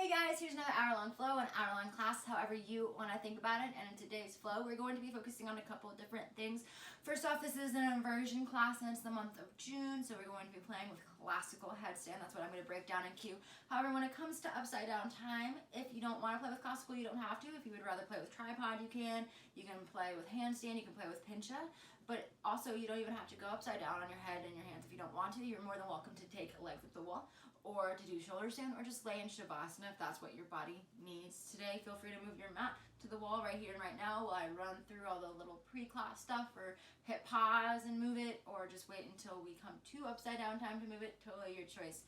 Hey guys, here's another hour-long flow, an hour-long class, however you want to think about it. And in today's flow, we're going to be focusing on a couple of different things. First off, this is an inversion class and it's the month of June, so we're going to be playing with classical headstand. That's what I'm going to break down in cue. However, when it comes to upside down time, if you don't want to play with classical, you don't have to. If you would rather play with tripod, you can. You can play with handstand, you can play with pincha, but also you don't even have to go upside down on your head and your hands if you don't want to. You're more than welcome to take legs at the wall, or to do shoulder stand, or just lay in shavasana if that's what your body needs today. Feel free to move your mat to the wall right here and right now while I run through all the little pre-class stuff, or hit pause and move it, or just wait until we come to upside down time to move it. Totally your choice.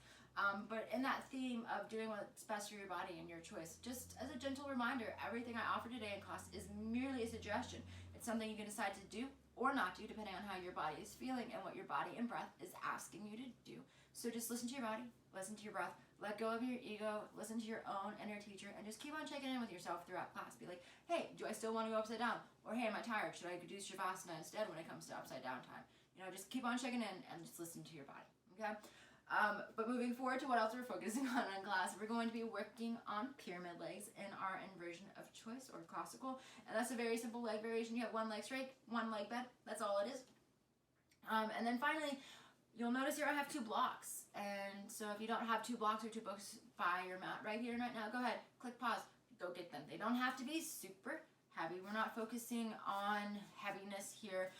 But in that theme of doing what's best for your body and your choice, just as a gentle reminder, everything I offer today in class is merely a suggestion. It's something you can decide to do or not do depending on how your body is feeling and what your body and breath is asking you to do. So just listen to your body, listen to your breath, let go of your ego, listen to your own inner teacher, and just keep on checking in with yourself throughout class. Be like, hey, do I still want to go upside down? Or hey, am I tired? Should I do shavasana instead when it comes to upside down time? You know, just keep on checking in and just listen to your body, okay? But moving forward to what else we're focusing on in class, we're going to be working on pyramid legs in our inversion of choice, or classical. And that's a very simple leg variation. You have one leg straight, one leg bent. That's all it is. And then finally, you'll notice here I have two blocks. And so if you don't have two blocks or two books by your mat right here and right now, go ahead, click pause, go get them. They don't have to be super heavy. We're not focusing on heaviness here,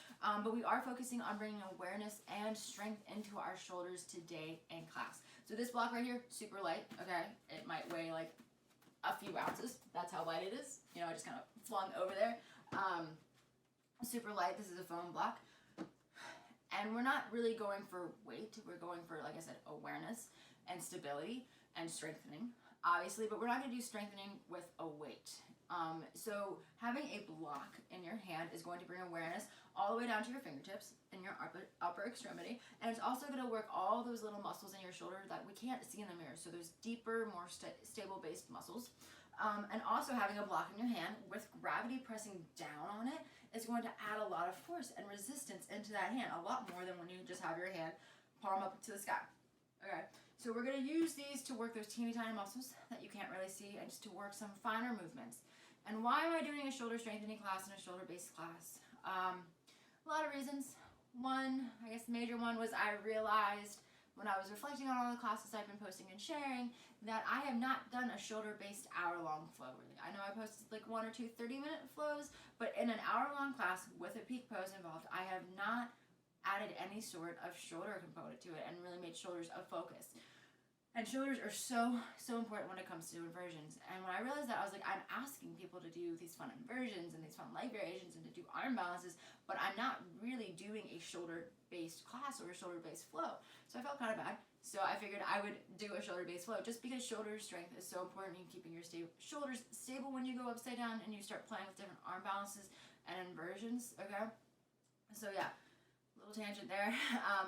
but we are focusing on bringing awareness and strength into our shoulders today in class. So this block right here, super light, okay? It might weigh like a few ounces. That's how light it is. You know, I just kind of flung over there. Super light. This is a foam block. And we're not really going for weight. We're going for, like I said, awareness and stability and strengthening, obviously, but we're not going to do strengthening with a weight. So having a block in your hand is going to bring awareness all the way down to your fingertips and your upper extremity, and it's also going to work all those little muscles in your shoulder that we can't see in the mirror. So those deeper, more stable based muscles. And also having a block in your hand with gravity pressing down on it is going to add a lot of force and resistance into that hand, a lot more than when you just have your hand palm up to the sky. Okay, so we're going to use these to work those teeny tiny muscles that you can't really see, and just to work some finer movements. And why am I doing a shoulder strengthening class and a shoulder based class? A lot of reasons. One, I guess the major one, was I realized when I was reflecting on all the classes I've been posting and sharing that I have not done a shoulder-based hour-long flow, really. I know I posted like 1 or 2 30-minute flows, but in an hour-long class with a peak pose involved, I have not added any sort of shoulder component to it and really made shoulders a focus. And shoulders are so important when it comes to inversions. And when I realized that, I was like, I'm asking people to do these fun inversions and these fun leg variations and to do arm balances, but I'm not really doing a shoulder-based class or a shoulder-based flow. So I felt kind of bad. So I figured I would do a shoulder-based flow, just because shoulder strength is so important in keeping your shoulders stable when you go upside down and you start playing with different arm balances and inversions, okay? So yeah. Little tangent there.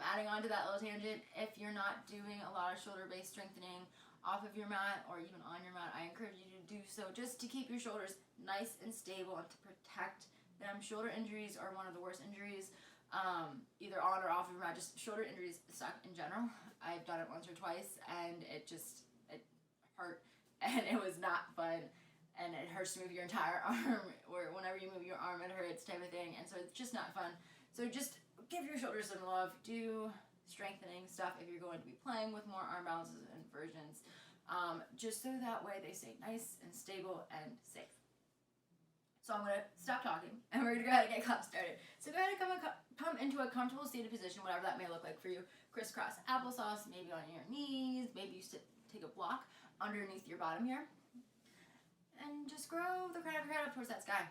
Adding on to that little tangent, if you're not doing a lot of shoulder-based strengthening off of your mat or even on your mat, I encourage you to do so just to keep your shoulders nice and stable and to protect them. Shoulder injuries are one of the worst injuries, either on or off of your mat. Just shoulder injuries suck in general. I've done it once or twice and it hurt and it was not fun. And it hurts to move your entire arm, or whenever you move your arm it hurts, type of thing. And so it's just not fun. So just give your shoulders some love. Do strengthening stuff if you're going to be playing with more arm balances and inversions, just so that way they stay nice and stable and safe. So I'm going to stop talking and we're going to go ahead and get class started. So go ahead and come into a comfortable seated position, whatever that may look like for you. Crisscross applesauce, maybe on your knees, maybe you take a block underneath your bottom here. And just grow the crown of your head up towards that sky.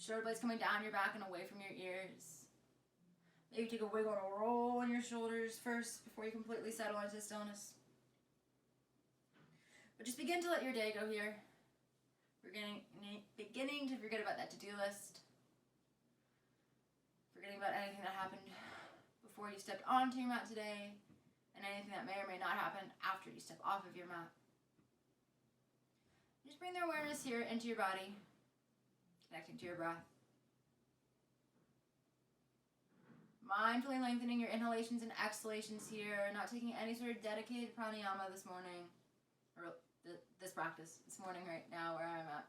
Shoulder blades coming down your back and away from your ears. Maybe take a wiggle and a roll in your shoulders first before you completely settle into stillness. But just begin to let your day go here. We're beginning to forget about that to-do list. Forgetting about anything that happened before you stepped onto your mat today, and anything that may or may not happen after you step off of your mat. Just bring the awareness here into your body, connecting to your breath. Mindfully lengthening your inhalations and exhalations here, not taking any sort of dedicated pranayama this morning, or this practice, this morning right now where I'm at.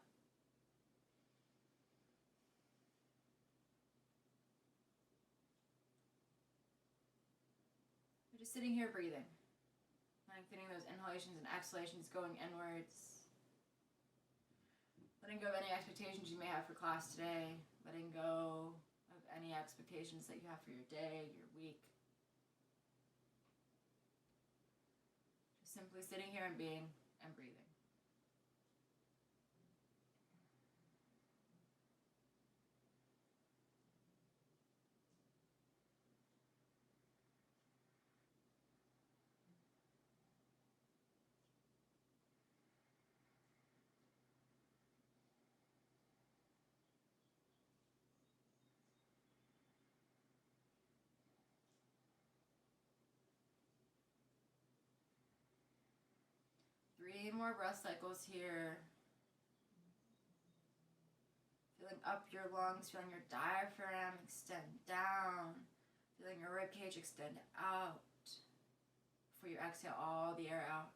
We're just sitting here breathing. Lengthening those inhalations and exhalations, going inwards. Letting go of any expectations you may have for class today. Letting go of any expectations that you have for your day, your week. Just simply sitting here and being and breathing. Three more breath cycles here. Feeling up your lungs, feeling your diaphragm extend down, feeling your ribcage extend out. Before you exhale all the air out.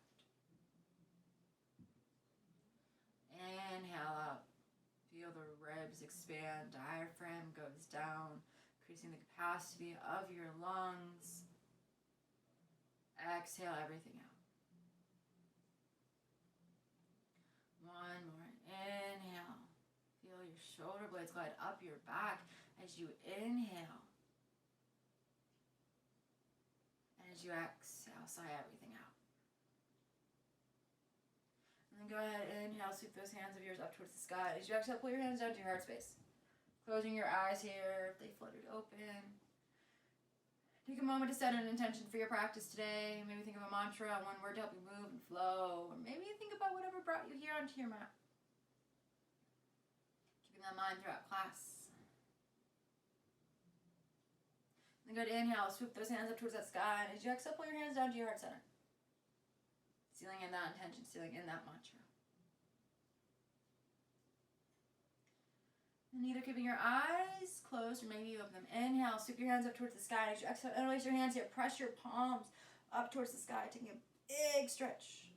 Inhale up. Feel the ribs expand, diaphragm goes down, increasing the capacity of your lungs. Exhale everything out. One more. Inhale. Feel your shoulder blades glide up your back as you inhale. And as you exhale, sigh everything out. And then go ahead, inhale, sweep those hands of yours up towards the sky. As you exhale, pull your hands down to your heart space. Closing your eyes here if they fluttered open. Take a moment to set an intention for your practice today. Maybe think of a mantra, one word to help you move and flow. Or maybe think about whatever brought you here onto your mat. Keeping that in mind throughout class. Then go to inhale, swoop those hands up towards that sky. And as you exhale, pull your hands down to your heart center. Sealing in that intention, sealing in that mantra. And either keeping your eyes closed or maybe you open them. Inhale, sweep your hands up towards the sky. As you exhale, interlace your hands here. Press your palms up towards the sky, taking a big stretch.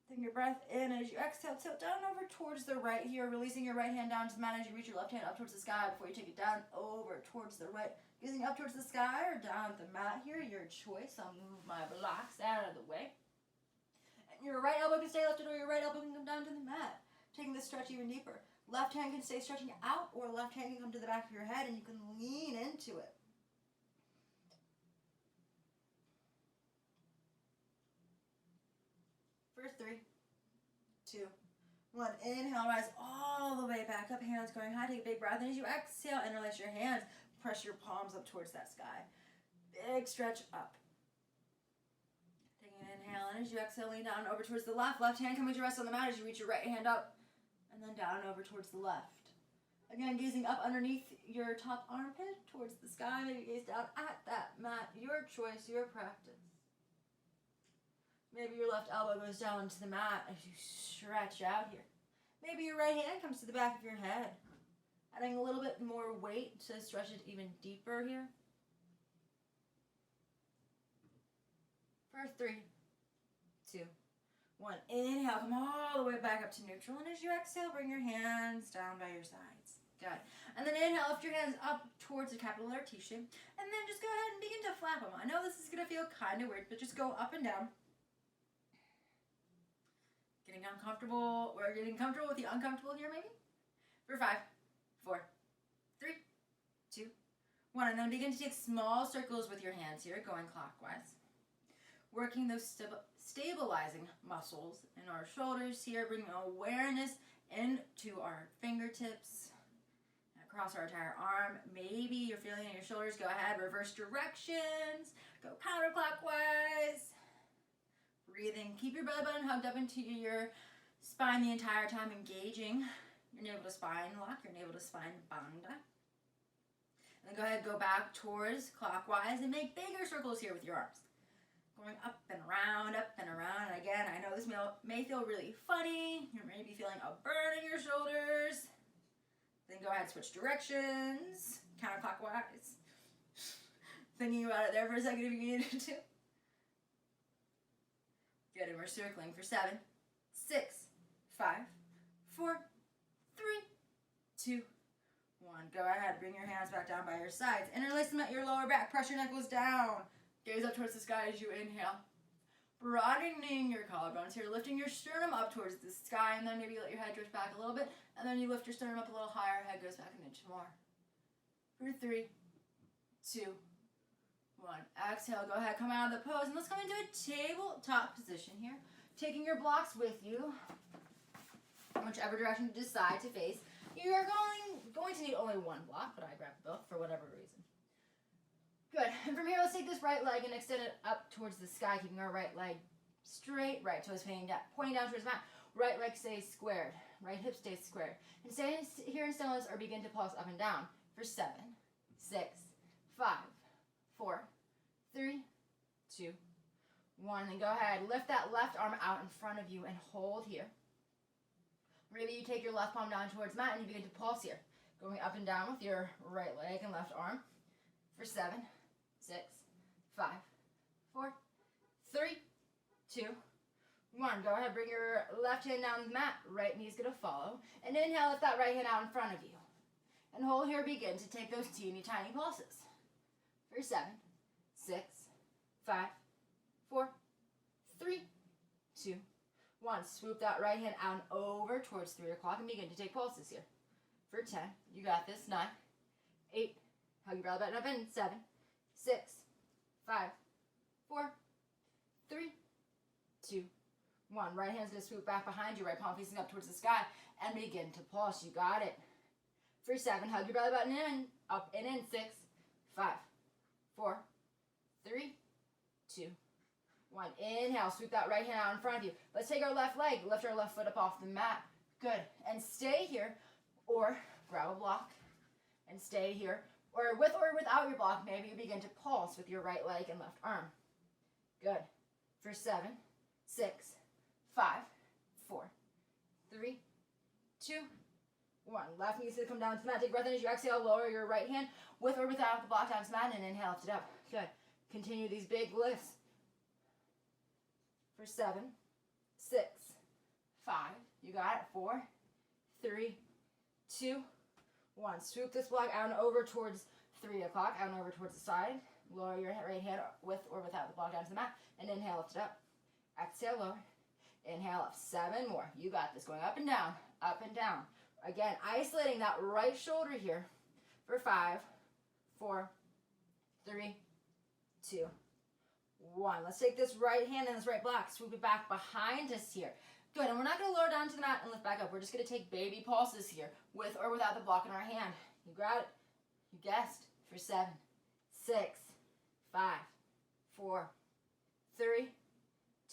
Taking your breath in. As you exhale, tilt down over towards the right here, releasing your right hand down to the mat as you reach your left hand up towards the sky before you take it down over towards the right. Using up towards the sky or down at the mat here, your choice. I'll move my blocks out of the way. And your right elbow can stay lifted or your right elbow can come down to the mat. Taking this stretch even deeper. Left hand can stay stretching out or left hand can come to the back of your head and you can lean into it. First 3, 2, 1. Inhale, rise all the way back up, hands going high. Take a big breath. And as you exhale, interlace your hands. Press your palms up towards that sky. Big stretch up. Taking an inhale, and as you exhale, lean down over towards the left. Left hand coming to rest on the mat as you reach your right hand up. And then down over towards the left. Again, gazing up underneath your top armpit towards the sky. Maybe gaze down at that mat. Your choice, your practice. Maybe your left elbow goes down to the mat as you stretch out here. Maybe your right hand comes to the back of your head. Adding a little bit more weight to stretch it even deeper here. For 3, 2, 1. Inhale, come all the way back up to neutral. And as you exhale, bring your hands down by your sides. Good. And then inhale, lift your hands up towards the capital letter T shape. And then just go ahead and begin to flap them. I know this is going to feel kind of weird, but just go up and down. Getting uncomfortable. We're getting comfortable with the uncomfortable here, maybe. For 5, 4, 3, 2, 1. And then begin to take small circles with your hands here, going clockwise. Working those stabilizing muscles in our shoulders here, bringing awareness into our fingertips, across our entire arm. Maybe you're feeling in your shoulders. Go ahead, reverse directions, go counterclockwise. Breathing, keep your belly button hugged up into your spine the entire time, engaging your navel to spine lock, your navel to spine bandha. And then go ahead, go back towards clockwise and make bigger circles here with your arms. Going up and around, up and around. And again, I know this may feel really funny. You may be feeling a burn in your shoulders. Then go ahead, switch directions, counterclockwise. Thinking about it there for a second if you needed to. Good, and we're circling for 7, 6, 5, 4, 3, 2, 1. Go ahead, bring your hands back down by your sides. Interlace them at your lower back, press your knuckles down. Gaze up towards the sky as you inhale. Broadening your collarbones here, lifting your sternum up towards the sky, and then maybe let your head drift back a little bit, and then you lift your sternum up a little higher, head goes back an inch more. For 3, 2, 1. Exhale, go ahead, come out of the pose, and let's come into a tabletop position here. Taking your blocks with you, whichever direction you decide to face. You are going to need only one block, but I grabbed both for whatever reason. Good, and from here, let's take this right leg and extend it up towards the sky, keeping our right leg straight, right toes pointing down towards the mat, right leg stays squared, right hip stays squared. And stay here in stillness or begin to pulse up and down for 7, 6, 5, 4, 3, 2, 1. And go ahead, lift that left arm out in front of you and hold here. Maybe you take your left palm down towards the mat and you begin to pulse here, going up and down with your right leg and left arm for 7, 6, 5, 4, 3, 2, 1. Go ahead, bring your left hand down the mat, right knee's gonna follow. And inhale, lift that right hand out in front of you. And hold here, begin to take those teeny tiny pulses. For 7, 6, 5, 4, 3, 2, 1. Swoop that right hand out and over towards 3 o'clock and begin to take pulses here. For 10, you got this. 9, 8, hug your belly button up in 7, 6, 5, 4, 3, 2, 1. Right hand's gonna swoop back behind you, right palm facing up towards the sky, and begin to pulse. You got it. For 7, hug your belly button in, up and in. 6, 5, 4, 3, 2, 1. Inhale, sweep that right hand out in front of you. Let's take our left leg, lift our left foot up off the mat. Good, and stay here, or grab a block, and stay here. Or with or without your block, maybe you begin to pulse with your right leg and left arm. Good. For 7, 6, 5, 4, 3, 2, 1. Left knee is going to come down to the mat. Take a breath in as you exhale. Lower your right hand with or without the block down to the mat, and inhale, lift it up. Good. Continue these big lifts. For 7, 6, 5. You got it. 4, 3, 2, 1. Swoop this block out and over towards 3 o'clock, out and over towards the side. Lower your right hand with or without the block down to the mat, and inhale, lift it up. Exhale, lower. Inhale up. 7 more. You got this. Going up and down, up and down. Again, isolating that right shoulder here for 5, 4, 3, 2, 1. Let's take this right hand and this right block, swoop it back behind us here. Good, and we're not going to lower down to the mat and lift back up. We're just going to take baby pulses here, with or without the block in our hand. You got it. You guessed. For 7, 6, 5, 4, 3,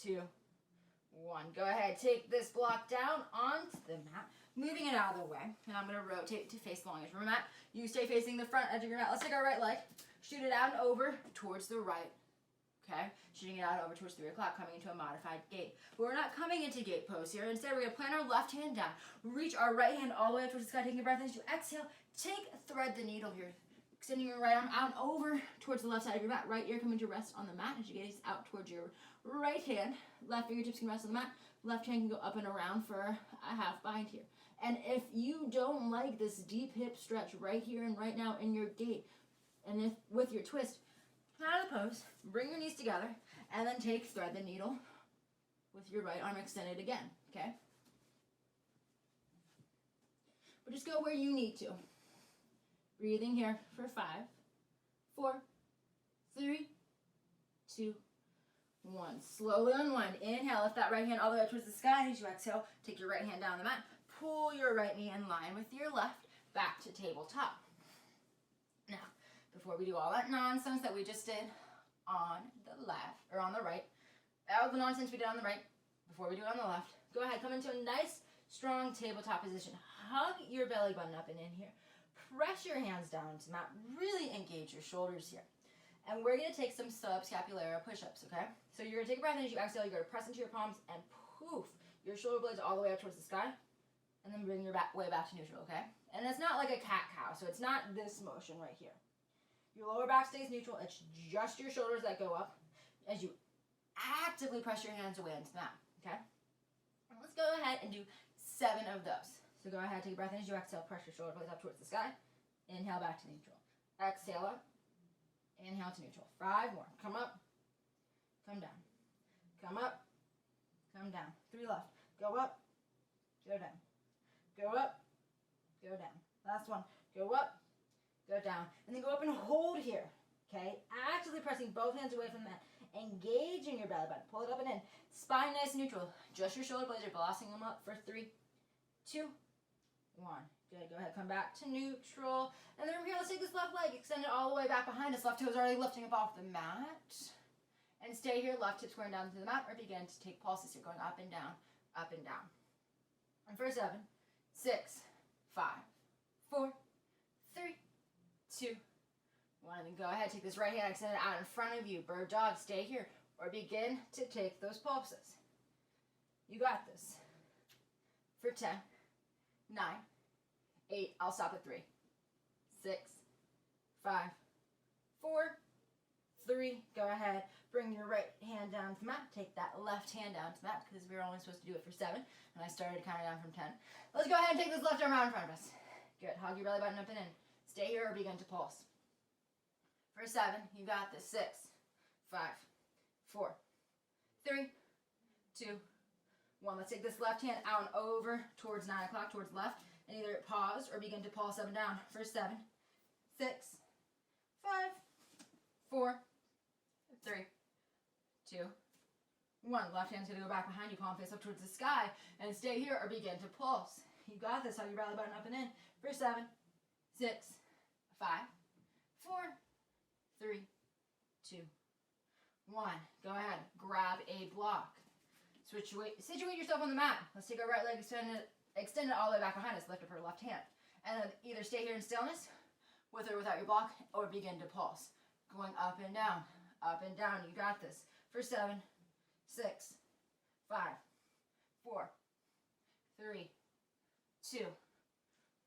2, 1. Go ahead, take this block down onto the mat, moving it out of the way, and I'm going to rotate to face the long edge of our mat. You stay facing the front edge of your mat. Let's take our right leg, shoot it out and over towards the right. Okay, shooting it out over towards 3 o'clock, coming into a modified gate. But we're not coming into gate pose here. Instead, we're going to plant our left hand down, reach our right hand all the way up towards the sky, taking a breath in as you exhale. Thread the needle here, extending your right arm out and over towards the left side of your mat. Right ear coming to rest on the mat as you gaze out towards your right hand. Left fingertips can rest on the mat. Left hand can go up and around for a half bind here. And if you don't like this deep hip stretch right here and right now in your gate, and if with your twist, come out of the pose, bring your knees together, and then thread the needle with your right arm extended again, okay? But just go where you need to. Breathing here for 5, 4, 3, 2, 1. Slowly unwind. Inhale, lift that right hand all the way up towards the sky. As you exhale, take your right hand down the mat. Pull your right knee in line with your left, back to tabletop. Now, before we do all that nonsense that we just did on the left, or on the right, all the nonsense we did on the right, before we do it on the left, go ahead, come into a nice, strong tabletop position. Hug your belly button up and in here. Press your hands down into the mat. Really engage your shoulders here. And we're going to take some subscapularis push-ups, okay? So you're going to take a breath in as you exhale. You're going to press into your palms and poof, your shoulder blades all the way up towards the sky. And then bring your way back to neutral, okay? And it's not like a cat-cow, so it's not this motion right here. Your lower back stays neutral. It's just your shoulders that go up. As you actively press your hands away into the mat, okay? And let's go ahead and do 7 of those. So go ahead, take a breath in as you exhale, press your shoulder blades up towards the sky. Inhale back to neutral. Exhale up. Inhale to neutral. 5 more. Come up. Come down. Come up. Come down. 3 left. Go up. Go down. Go up. Go down. Last one. Go up. Go down. And then go up and hold here. Okay? Actively pressing both hands away from the mat. Engaging your belly button. Pull it up and in. Spine nice and neutral. Just your shoulder blades are glossing them up for 3, 2, 1. Good. Go ahead. Come back to neutral. And then from here, let's take this left leg. Extend it all the way back behind us. Left toe is already lifting up off the mat. And stay here. Left hip squaring down to the mat. Or begin to take pulses here. Going up and down. Up and down. And for 7, 6, 5, 4, 3, 2, 1. And then go ahead. Take this right hand. Extend it out in front of you. Bird dog. Stay here. Or begin to take those pulses. You got this. For 10, 9, 8, I'll stop at 3, 6, 5, 4, 3, go ahead, bring your right hand down to the mat, take that left hand down to the mat, because we were only supposed to do it for 7, and I started counting down from 10. Let's go ahead and take this left arm out in front of us. Good, hug your belly button up and in. Stay here or begin to pulse. For 7, you got this, 6, 5, 4, 3, 2, 1. Let's take this left hand out and over towards 9 o'clock, towards left. And either pause or begin to pulse up and down for 7, 6, 5, 4, 3, 2, 1. Left hand's going to go back behind you, palm face up towards the sky. And stay here or begin to pulse. You got this. Hug your belly button up and in for 7, 6, 5, 4, 3, 2, 1. Go ahead. Grab a block. Situate yourself on the mat. Let's take our right leg, extend it all the way back behind us. Lift up her left hand. And then either stay here in stillness, with or without your block, or begin to pulse. Going up and down, up and down. You got this. For 7, 6, 5, 4, 3, 2,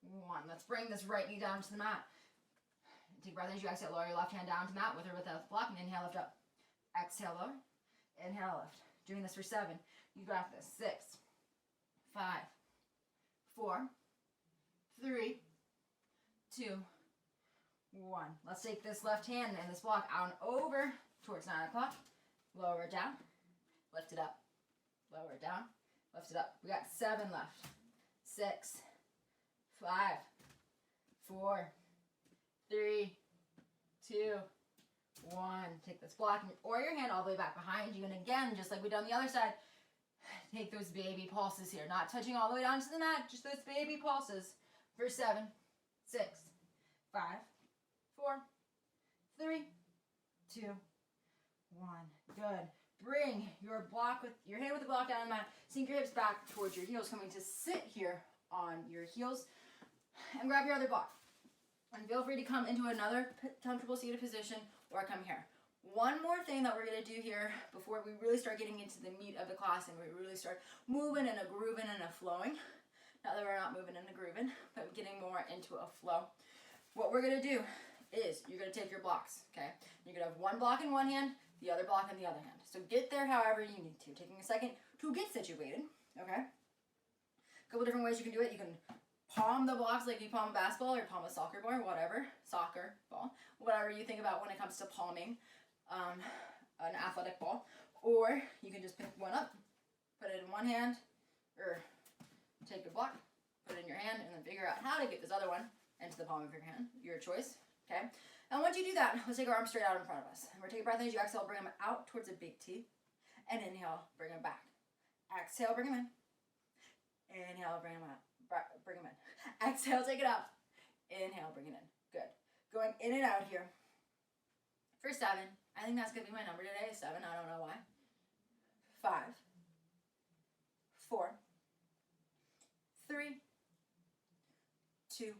1. Let's bring this right knee down to the mat. Take a breath as you exhale. Lower your left hand down to the mat, with or without the block. And inhale, lift up. Exhale, lower. Inhale, lift. Doing this for 7. You got this. 6, 5, 4, 3, 2, 1. Let's take this left hand and this block out and over towards 9 o'clock. Lower it down. Lift it up. Lower it down. Lift it up. We got 7 left. 6, 5, 4, 3, 2, 1. Take this block or your hand all the way back behind you. And again, just like we did on the other side, take those baby pulses here. Not touching all the way down to the mat, just those baby pulses. For 7, 6, 5, 4, 3, 2, 1. Good. Bring your block with your hand with the block down on the mat. Sink your hips back towards your heels, coming to sit here on your heels. And grab your other block. And feel free to come into another comfortable seated position or come here. One more thing that we're going to do here before we really start getting into the meat of the class and we really start moving and a grooving and a flowing. Not that we're not moving and a grooving, but getting more into a flow. What we're going to do is you're going to take your blocks, okay? You're going to have one block in one hand, the other block in the other hand. So get there however you need to. Taking a second to get situated, okay? A couple different ways you can do it. You can palm the blocks like you palm a basketball or palm a soccer ball or whatever. Soccer ball. Whatever you think about when it comes to palming an athletic ball. Or you can just pick one up, put it in one hand, or take your block, put it in your hand, and then figure out how to get this other one into the palm of your hand. Your choice, okay? And once you do that, let's take our arms straight out in front of us. And we're taking a breath in as you exhale, bring them out towards a big T. And inhale, bring them back. Exhale, bring them in. Inhale, bring them out. Bring them in. Exhale, take it out. Inhale, bring it in. Good. Going in and out here. For 7. I think that's going to be my number today, 7. I don't know why. 5, 4, 3, 2,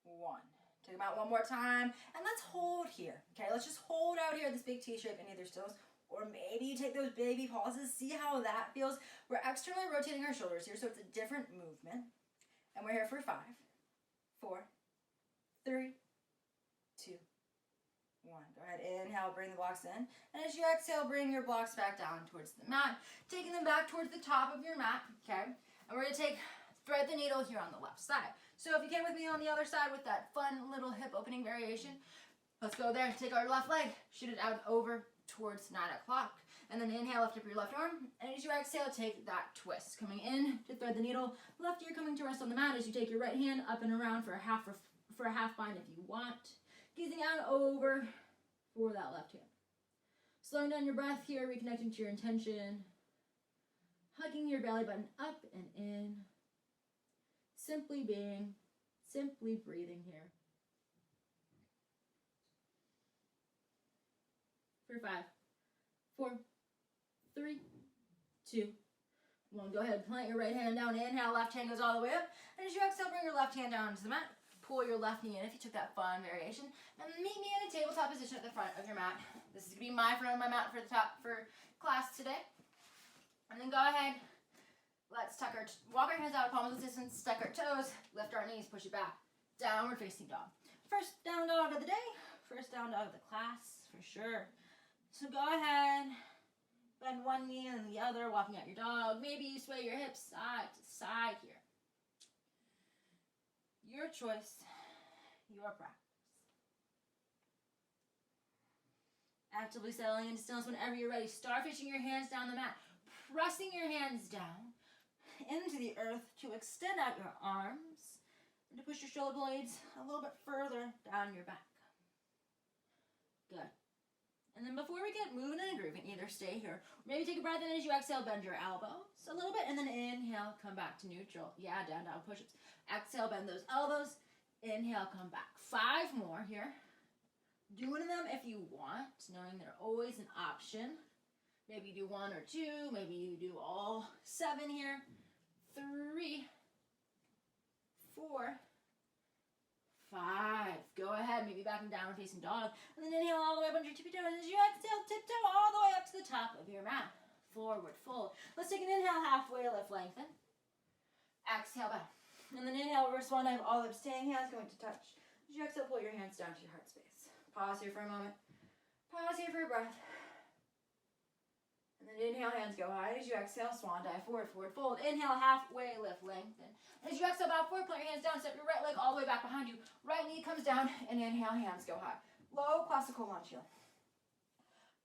1. Take them out one more time. And let's hold here. Okay, let's just hold out here this big T shape in either stills. Or maybe you take those baby pauses. See how that feels. We're externally rotating our shoulders here, so it's a different movement. And we're here for 5, 4, 3, 2, 1. Go ahead, inhale, bring the blocks in. And as you exhale, bring your blocks back down towards the mat, taking them back towards the top of your mat, okay? And we're gonna thread the needle here on the left side. So if you came with me on the other side with that fun little hip opening variation, let's go there. Take our left leg, shoot it out over towards 9 o'clock. And then inhale, lift up your left arm. And as you exhale, take that twist. Coming in to thread the needle. Left ear coming to rest on the mat as you take your right hand up and around for a half bind if you want. Gazing out over for that left hand. Slowing down your breath here, reconnecting to your intention. Hugging your belly button up and in. Simply being, simply breathing here. For 5, 4, 3, 2, 1. Go ahead, plant your right hand down. Inhale, left hand goes all the way up. And as you exhale, bring your left hand down to the mat. Pull your left knee in if you took that fun variation. And meet me in a tabletop position at the front of your mat. This is going to be my front of my mat for class today. And then go ahead. Let's walk our hands out, palms of distance, stuck our toes, lift our knees, push it back. Downward facing dog. First down dog of the day. First down dog of the class, for sure. So go ahead, bend one knee and the other, walking out your dog. Maybe you sway your hips side to side here. Your choice, your practice. Actively settling into stillness whenever you're ready. Starfishing your hands down the mat. Pressing your hands down into the earth to extend out your arms and to push your shoulder blades a little bit further down your back. Good. And then before we get moving and grooving, either stay here, or maybe take a breath in as you exhale, bend your elbows a little bit, and then inhale, come back to neutral. Yeah, down dog push-ups. Exhale, bend those elbows. Inhale, come back. 5 more here. Do one of them if you want, knowing they're always an option. Maybe you do 1 or 2. Maybe you do all 7 here. 3, 4, 5. Go ahead, maybe back and down facing dog. And then inhale all the way up on your tippy toes. And as you exhale, tiptoe all the way up to the top of your mat. Forward fold. Let's take an inhale, halfway lift, lengthen. Exhale back. And then inhale, reverse swan dive, all up, staying hands going to touch. As you exhale, pull your hands down to your heart space. Pause here for a moment. Pause here for a breath. And then inhale, hands go high. As you exhale, swan dive, forward, forward fold. Inhale, halfway lift, lengthen. As you exhale, bow forward, plant your hands down, step your right leg all the way back behind you. Right knee comes down, and inhale, hands go high. Low classical lunge here.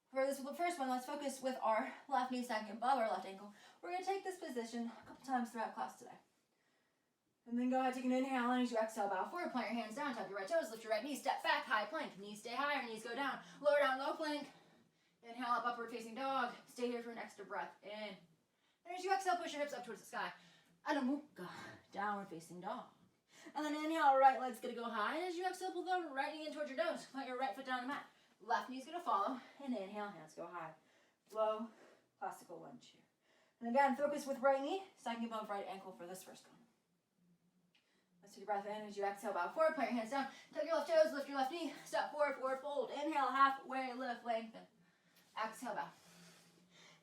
For this first one, let's focus with our left knee stacking above our left ankle. We're going to take this position a couple times throughout class today. And then go ahead, take an inhale, and as you exhale, bow forward, plant your hands down, tap your right toes, lift your right knee, step back, high plank. Knees stay higher, knees go down. Lower down, low plank. Inhale up, upward facing dog. Stay here for an extra breath in. And as you exhale, push your hips up towards the sky. Adho Mukha, downward facing dog. And then inhale, right leg's gonna go high. And as you exhale, pull the right knee in towards your nose. Plant your right foot down the mat. Left knee's gonna follow. And inhale, hands go high. Low, classical lunge here. And again, focus with right knee, stacking above right ankle for this first one. Let's take a breath in. As you exhale, bow forward, plant your hands down. Tuck your left toes, lift your left knee. Step forward, forward fold. Inhale, halfway lift, lengthen. Exhale, bow.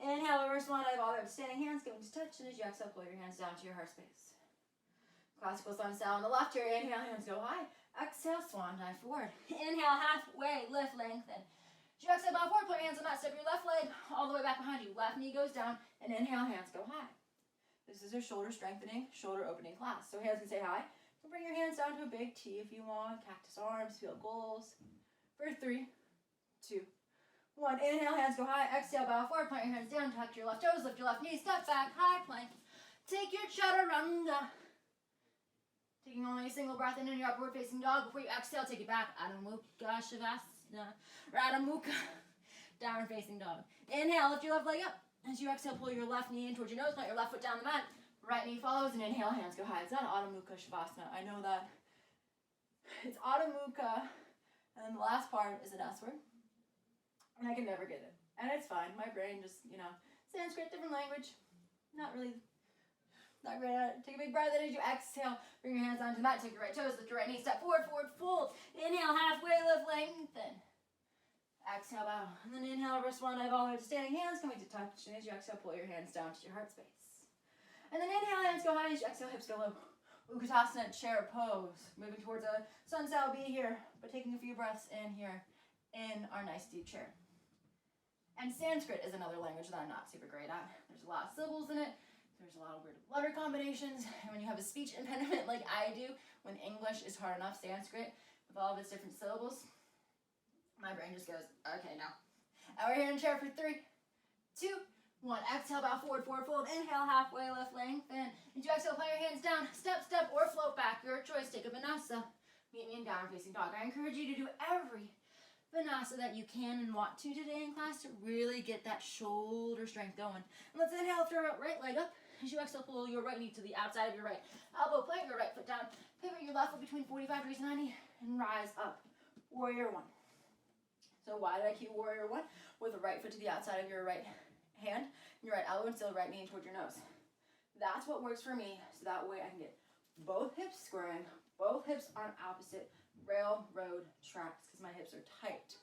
Inhale, reverse swan dive, all the way up, standing hands going to touch. And as you exhale, pull your hands down to your heart space. Classical sun style on the left here. Inhale, hands go high. Exhale, swan dive forward. Inhale, halfway lift, lengthen. As you exhale, bow forward, put your hands on that. Step your left leg all the way back behind you. Left knee goes down, and inhale, hands go high. This is a shoulder strengthening, shoulder opening class. So hands can say high. So bring your hands down to a big T if you want. Cactus arms, feel goals. For 3, 2, 1. Inhale, hands go high. Exhale, bow forward, plant your hands down. Tuck your left toes, lift your left knee, step back, high plank. Take your chaturanga. Taking only a single breath in your upward facing dog. Before you exhale, take it back. Adho Mukha Shavasana. Adho Mukha. Downward facing dog. Inhale, lift your left leg up. As you exhale, pull your left knee in towards your nose. Plant your left foot down the mat. Right knee follows, and inhale, hands go high. It's not Adho Mukha Shavasana. I know that. It's Adho Mukha, and then the last part is an S word. And I can never get it. And it's fine. My brain just, Sanskrit, different language. Not great at it. Take a big breath in as you exhale. Bring your hands onto the mat. Take your right toes. Lift your right knee. Step forward, forward, fold. Inhale, halfway lift, lengthen. Exhale, bow. And then inhale, reverse swan dive all the way to standing hands coming to touch. And as you exhale, pull your hands down to your heart space. And then inhale, hands go high. As you exhale, hips go low. Utkatasana, chair pose. Moving towards a sun style B here, but taking a few breaths in here in our nice deep chair. And Sanskrit is another language that I'm not super great at. There's a lot of syllables in it. There's a lot of weird letter combinations. And when you have a speech impediment like I do, when English is hard enough, Sanskrit, with all of its different syllables, my brain just goes, okay, no. And we're here in chair for 3, 2, 1. Exhale, bow forward, forward fold. Inhale, halfway lift, lengthen. As you exhale, plant your hands down. Step, step, or float back. Your choice. Take a vinyasa. Meet me in downward facing dog. I encourage you to do every vinyasa that you can and want to today in class to really get that shoulder strength going. And let's inhale, throw your right leg up. As you exhale, pull your right knee to the outside of your right elbow. Plant your right foot down. Pivot your left foot between 45 degrees and 90 and rise up. Warrior 1. So why did I keep warrior 1? With the right foot to the outside of your right hand, your right elbow, and still right knee toward your nose. That's what works for me, so that way I can get both hips squaring, both hips on opposite railroad tracks, because my hips are tight,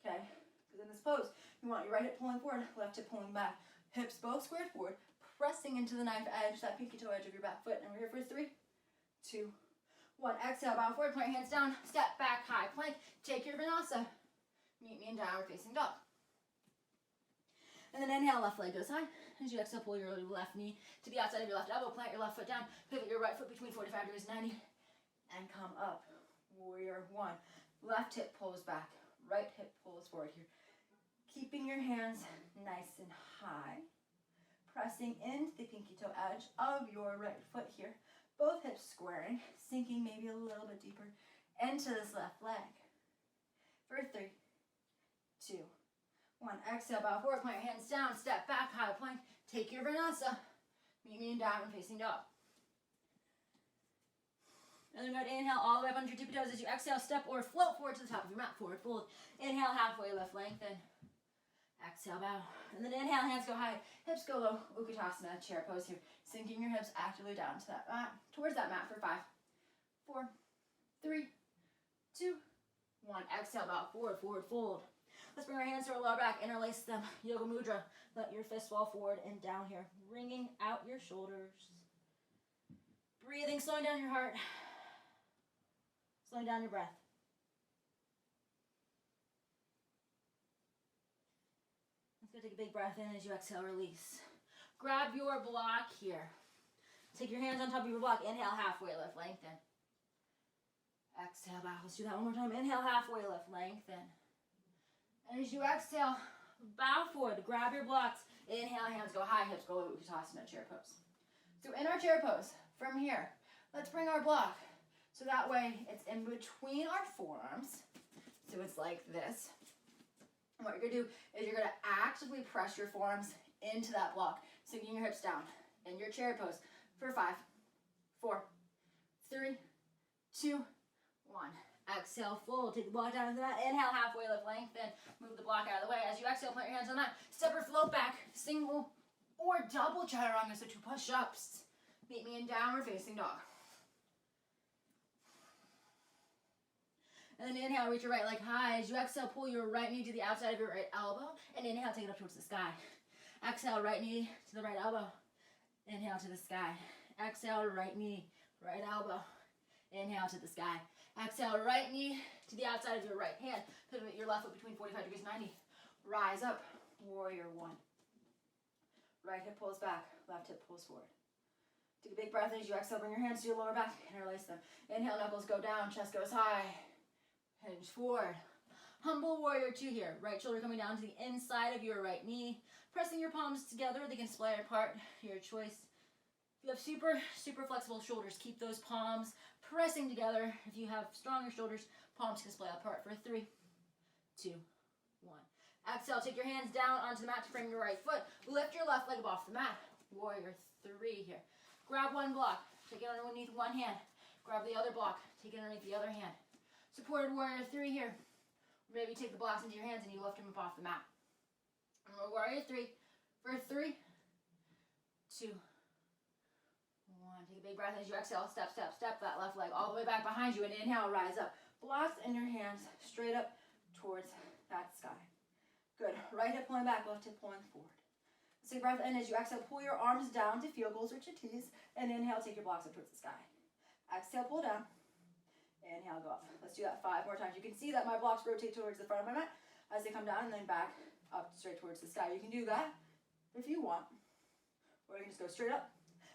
okay? Because in this pose, you want your right hip pulling forward, left hip pulling back, hips both squared forward, pressing into the knife edge, that pinky toe edge of your back foot, and we're here for 3, 2, 1. Exhale, bow forward, plant your hands down, step back, high plank, take your vinyasa. Meet me in downward facing dog. And then inhale, left leg goes high. As you exhale, pull your left knee to the outside of your left elbow, plant your left foot down, pivot your right foot between 45 degrees and 90, and come up. Warrior 1. Left hip pulls back, right hip pulls forward here. Keeping your hands nice and high, pressing into the pinky toe edge of your right foot here. Both hips squaring, sinking maybe a little bit deeper into this left leg. For 3, 2, 1. Exhale, bow forward, plant your hands down, step back, high plank, take your vinyasa. Meet me in downward facing dog. And then go to inhale all the way up under your tippy toes. As you exhale, step or float forward to the top of your mat, forward fold. Inhale, halfway lift, lengthen. Exhale, bow. And then inhale, hands go high, hips go low, Utkatasana, chair pose here. Sinking your hips actively down to that mat, towards that mat for 5, 4, 3, 2, 1. Exhale, bow forward, forward fold. Let's bring our hands to our lower back, interlace them, yoga mudra. Let your fists fall forward and down here, wringing out your shoulders. Breathing, slowing down your heart, slowing down your breath. Let's go take a big breath in as you exhale, release. Grab your block here. Take your hands on top of your block. Inhale, halfway lift, lengthen. Exhale, bow. Let's do that one more time. Inhale, halfway lift, lengthen. And as you exhale, bow forward, grab your blocks. Inhale, hands go high, hips go low, Utkatasana, chair pose. So in our chair pose, from here, let's bring our block. So that way, it's in between our forearms. So it's like this. And what you're gonna do is you're gonna actively press your forearms into that block, sinking your hips down in your chair pose for 5, 4, 3, 2, 1. Exhale, fold. Take the block down into that. Inhale, halfway lift, lengthen. Move the block out of the way. As you exhale, plant your hands on that. Step or float back. Single or double chaturanga, so 2 push-ups. Meet me in downward facing dog. And then inhale, reach your right leg high. As you exhale, pull your right knee to the outside of your right elbow. And inhale, take it up towards the sky. Exhale, right knee to the right elbow. Inhale to the sky. Exhale, right knee, right elbow. Inhale to the sky. Exhale, right knee to the outside of your right hand. Pivot your left foot between 45 degrees and 90. Rise up, warrior 1. Right hip pulls back, left hip pulls forward. Take a big breath as you exhale, bring your hands to your lower back, interlace them. Inhale, knuckles go down, chest goes high. Hinge forward. Humble warrior 2 here. Right shoulder coming down to the inside of your right knee. Pressing your palms together, they can splay apart, your choice. If you have super flexible shoulders, keep those palms pressing together. If you have stronger shoulders, palms can splay apart for 3, 2, 1. Exhale, take your hands down onto the mat to frame your right foot. Lift your left leg up off the mat. Warrior 3 here. Grab one block, take it underneath one hand. Grab the other block, take it underneath the other hand. Supported warrior 3 here. Maybe take the blocks into your hands and you lift them up off the mat. And warrior 3 for 3, 2, 1. Take a big breath as you exhale. Step, step, step that left leg all the way back behind you. And inhale, rise up. Blocks in your hands straight up towards that sky. Good. Right hip pulling back, left hip pulling forward. Let's take a breath in as you exhale. Pull your arms down to field goals or chittis. And inhale, take your blocks up towards the sky. Exhale, pull down. Inhale, go up. Let's do that 5 more times. You can see that my blocks rotate towards the front of my mat as they come down and then back up straight towards the sky. You can do that if you want, or you can just go straight up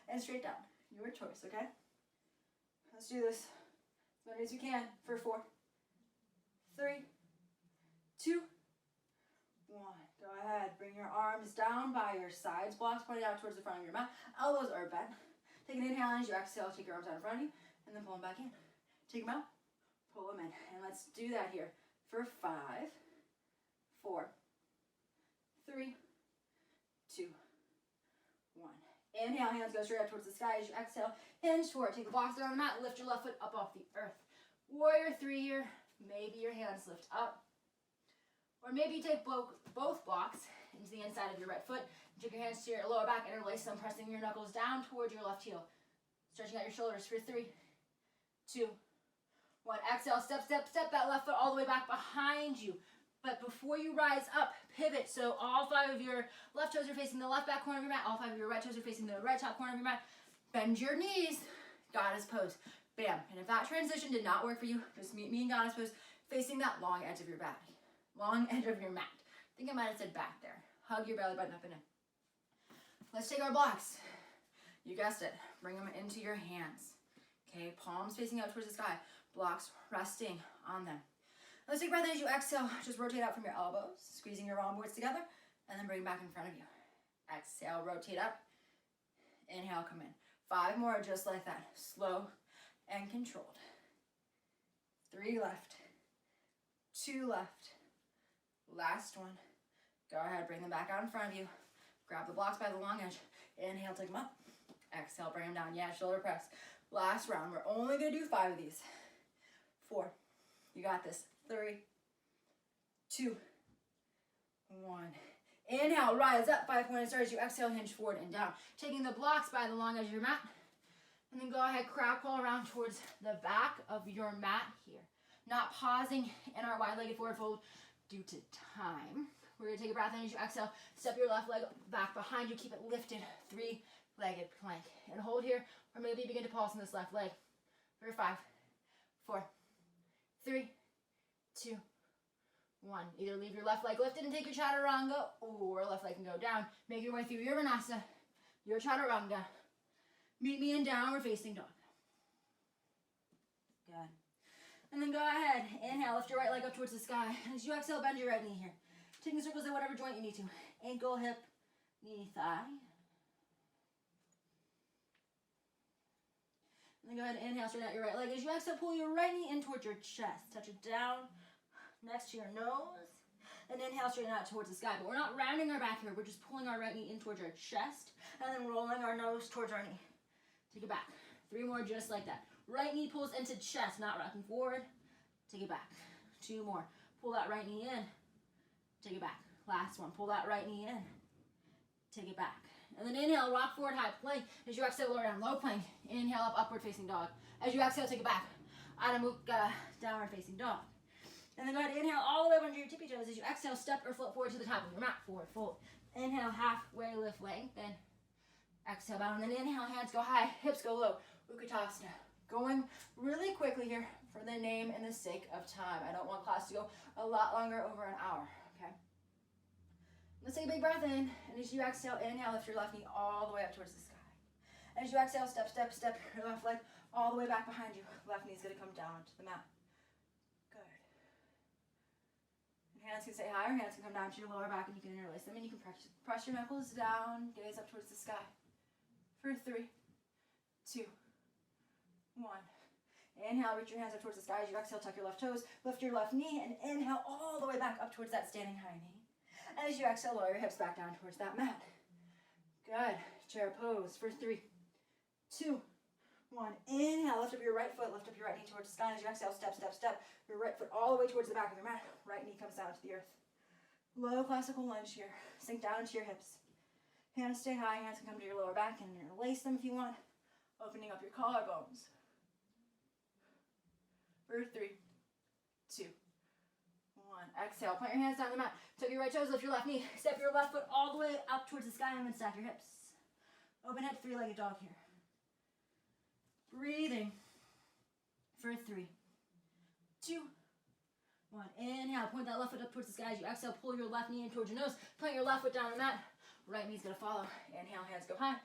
and straight down. Your choice, okay? Let's do this as many as you can for 4, 3, 2, 1. Go ahead. Bring your arms down by your sides. Blocks pointed out towards the front of your mat. Elbows are bent. Take an inhale, and as you exhale, take your arms out in front of you, and then pull them back in. Take them out, pull them in. And let's do that here for 5, 4, 3, 2, 1. Inhale, hands go straight up towards the sky. As you exhale, hinge forward. Take the blocks down on the mat. Lift your left foot up off the earth. Warrior 3 here. Maybe your hands lift up. Or maybe you take both blocks into the inside of your right foot. Take your hands to your lower back, interlace them, pressing your knuckles down towards your left heel. Stretching out your shoulders for 3, 2, 1. Exhale, step, step, step that left foot all the way back behind you. But before you rise up, pivot. So all 5 of your left toes are facing the left back corner of your mat. All 5 of your right toes are facing the right top corner of your mat. Bend your knees. Goddess pose. Bam. And if that transition did not work for you, just meet me in goddess pose, facing that long edge of your back. Long edge of your mat. I think I might have said back there. Hug your belly button up and in. Let's take our blocks. You guessed it. Bring them into your hands. Okay, palms facing out towards the sky. Blocks resting on them. Let's take a breath in as you exhale. Just rotate out from your elbows, squeezing your rhomboids together, and then bring back in front of you. Exhale, rotate up. Inhale, come in. 5 more, just like that. Slow and controlled. 3 left. 2 left. Last one. Go ahead, bring them back out in front of you. Grab the blocks by the long edge. Inhale, take them up. Exhale, bring them down. Yeah, shoulder press. Last round. We're only going to do 5 of these. 4. You got this. 3, 2, 1. Inhale, rise up. 5-pointed stars. You exhale, hinge forward and down. Taking the blocks by the long edge of your mat. And then go ahead, crab crawl around towards the back of your mat here. Not pausing in our wide-legged forward fold due to time. We're going to take a breath in as you exhale. Step your left leg back behind you. Keep it lifted. 3-legged plank. And hold here, or maybe begin to pulse in this left leg. For 5, 4, 3, 2, 1. Either leave your left leg lifted and take your chaturanga, or left leg can go down. Make your way through your vinyasa, your chaturanga. Meet me in downward facing dog. Good. And then go ahead. Inhale, lift your right leg up towards the sky. As you exhale, bend your right knee here. Taking circles at whatever joint you need to. Ankle, hip, knee, thigh. And then go ahead and inhale, straighten out your right leg. As you exhale, pull your right knee in towards your chest. Touch it down next to your nose. And inhale, straighten out towards the sky. But we're not rounding our back here. We're just pulling our right knee in towards our chest. And then rolling our nose towards our knee. Take it back. 3 more just like that. Right knee pulls into chest, not rocking forward. Take it back. 2 more. Pull that right knee in. Take it back. Last one. Pull that right knee in. Take it back. And then inhale, rock forward, high plank. As you exhale, lower down, low plank. Inhale up, upward facing dog. As you exhale, take it back. Adho Mukha, downward facing dog. And then go ahead and inhale all the way under your tippy toes. As you exhale, step or float forward to the top of your mat. Forward fold. Inhale, halfway lift, lengthen. Exhale, bow. And then inhale, hands go high, hips go low. Utkatasana. Going really quickly here for the name and the sake of time. I don't want class to go a lot longer, over an hour. Okay. Let's take a big breath in, and as you exhale, inhale, lift your left knee all the way up towards the sky. As you exhale, step, step, step your left leg all the way back behind you. Left knee's gonna come down to the mat. Good. And hands can stay higher, hands can come down to your lower back, and you can interlace them, and you can press your knuckles down, gaze up towards the sky. For 3, 2, 1. Inhale, reach your hands up towards the sky. As you exhale, tuck your left toes, lift your left knee, and inhale all the way back up towards that standing high knee. And as you exhale, lower your hips back down towards that mat. Good. Chair pose for 3, 2, 1. Inhale, lift up your right foot, lift up your right knee towards the sky. As you exhale, step, step, step. Your right foot all the way towards the back of your mat. Right knee comes down to the earth. Low classical lunge here. Sink down into your hips. Hands stay high, hands can come to your lower back and interlace them if you want. Opening up your collarbones. For 3, 2, 1. Exhale, plant your hands down the mat. Tuck your right toes, lift your left knee. Step your left foot all the way up towards the sky and then stack your hips. Open hip, 3-legged dog here. Breathing for 3, 2, 1. Inhale, point that left foot up towards the sky. As you exhale, pull your left knee in towards your nose. Plant your left foot down on the mat. Right knee's gonna follow. Inhale, hands go high.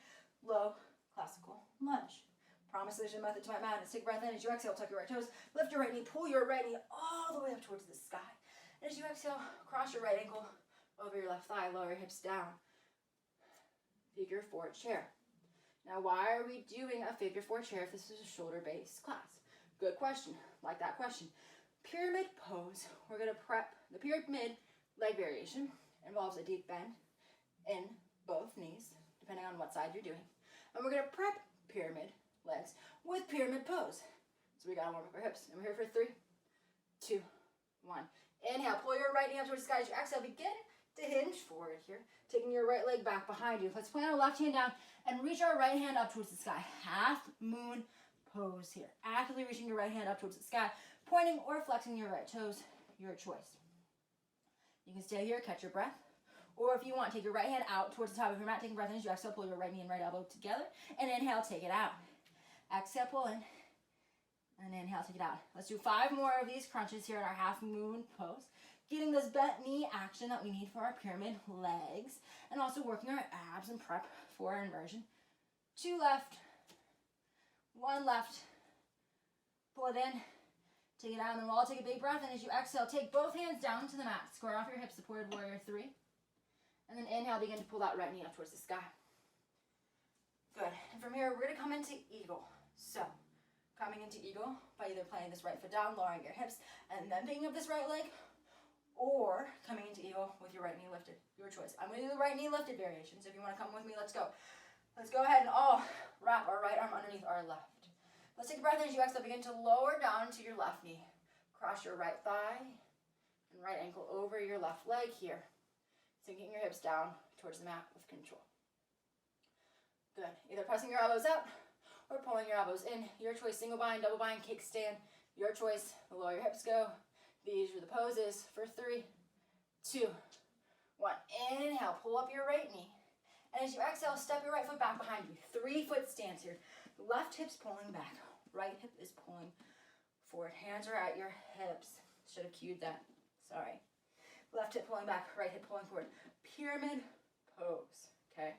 Low, classical lunge. Promise there's a method to my madness. Take a breath in. As you exhale, tuck your right toes. Lift your right knee. Pull your right knee all the way up towards the sky. And as you exhale, cross your right ankle over your left thigh. Lower your hips down. Figure 4 chair. Now, why are we doing a figure 4 chair if this is a shoulder-based class? Good question. Like that question. Pyramid pose. We're going to prep. The pyramid leg variation involves a deep bend in both knees, depending on what side you're doing. And we're going to prep pyramid legs with pyramid pose. So we got to warm up our hips. And we're here for 3, 2, 1. Inhale, pull your right knee up towards the sky. As you exhale, begin to hinge forward here, taking your right leg back behind you. Let's plant our left hand down and reach our right hand up towards the sky. Half moon pose here. Actively reaching your right hand up towards the sky, pointing or flexing your right toes, your choice. You can stay here, catch your breath. Or if you want, take your right hand out towards the top of your mat, taking a breath in. As you exhale, pull your right knee and right elbow together. And inhale, take it out. Exhale, pull in. And inhale, take it out. Let's do 5 more of these crunches here in our half moon pose. Getting this bent knee action that we need for our pyramid legs. And also working our abs and prep for our inversion. 2 left. 1 left. Pull it in. Take it out. And then we'll all take a big breath. And as you exhale, take both hands down to the mat. Square off your hips, supported warrior 3. And then inhale, begin to pull that right knee up towards the sky. Good. And from here, we're going to come into eagle. So, coming into eagle by either planting this right foot down, lowering your hips, and then picking up this right leg, or coming into eagle with your right knee lifted. Your choice. I'm going to do the right knee lifted variation, so if you want to come with me, let's go. Let's go ahead and all wrap our right arm underneath our left. Let's take a breath in. As you exhale, begin to lower down to your left knee. Cross your right thigh and right ankle over your left leg here. Sinking your hips down towards the mat with control. Good. Either pressing your elbows out or pulling your elbows in. Your choice. Single bind, double bind, kickstand. Your choice. The lower your hips go. These are the poses for 3, 2, 1. Inhale. Pull up your right knee. And as you exhale, step your right foot back behind you. 3-foot stance here. Left hip's pulling back. Right hip is pulling forward. Hands are at your hips. Should have cued that. Sorry. Left hip pulling back, right hip pulling forward. Pyramid pose, okay?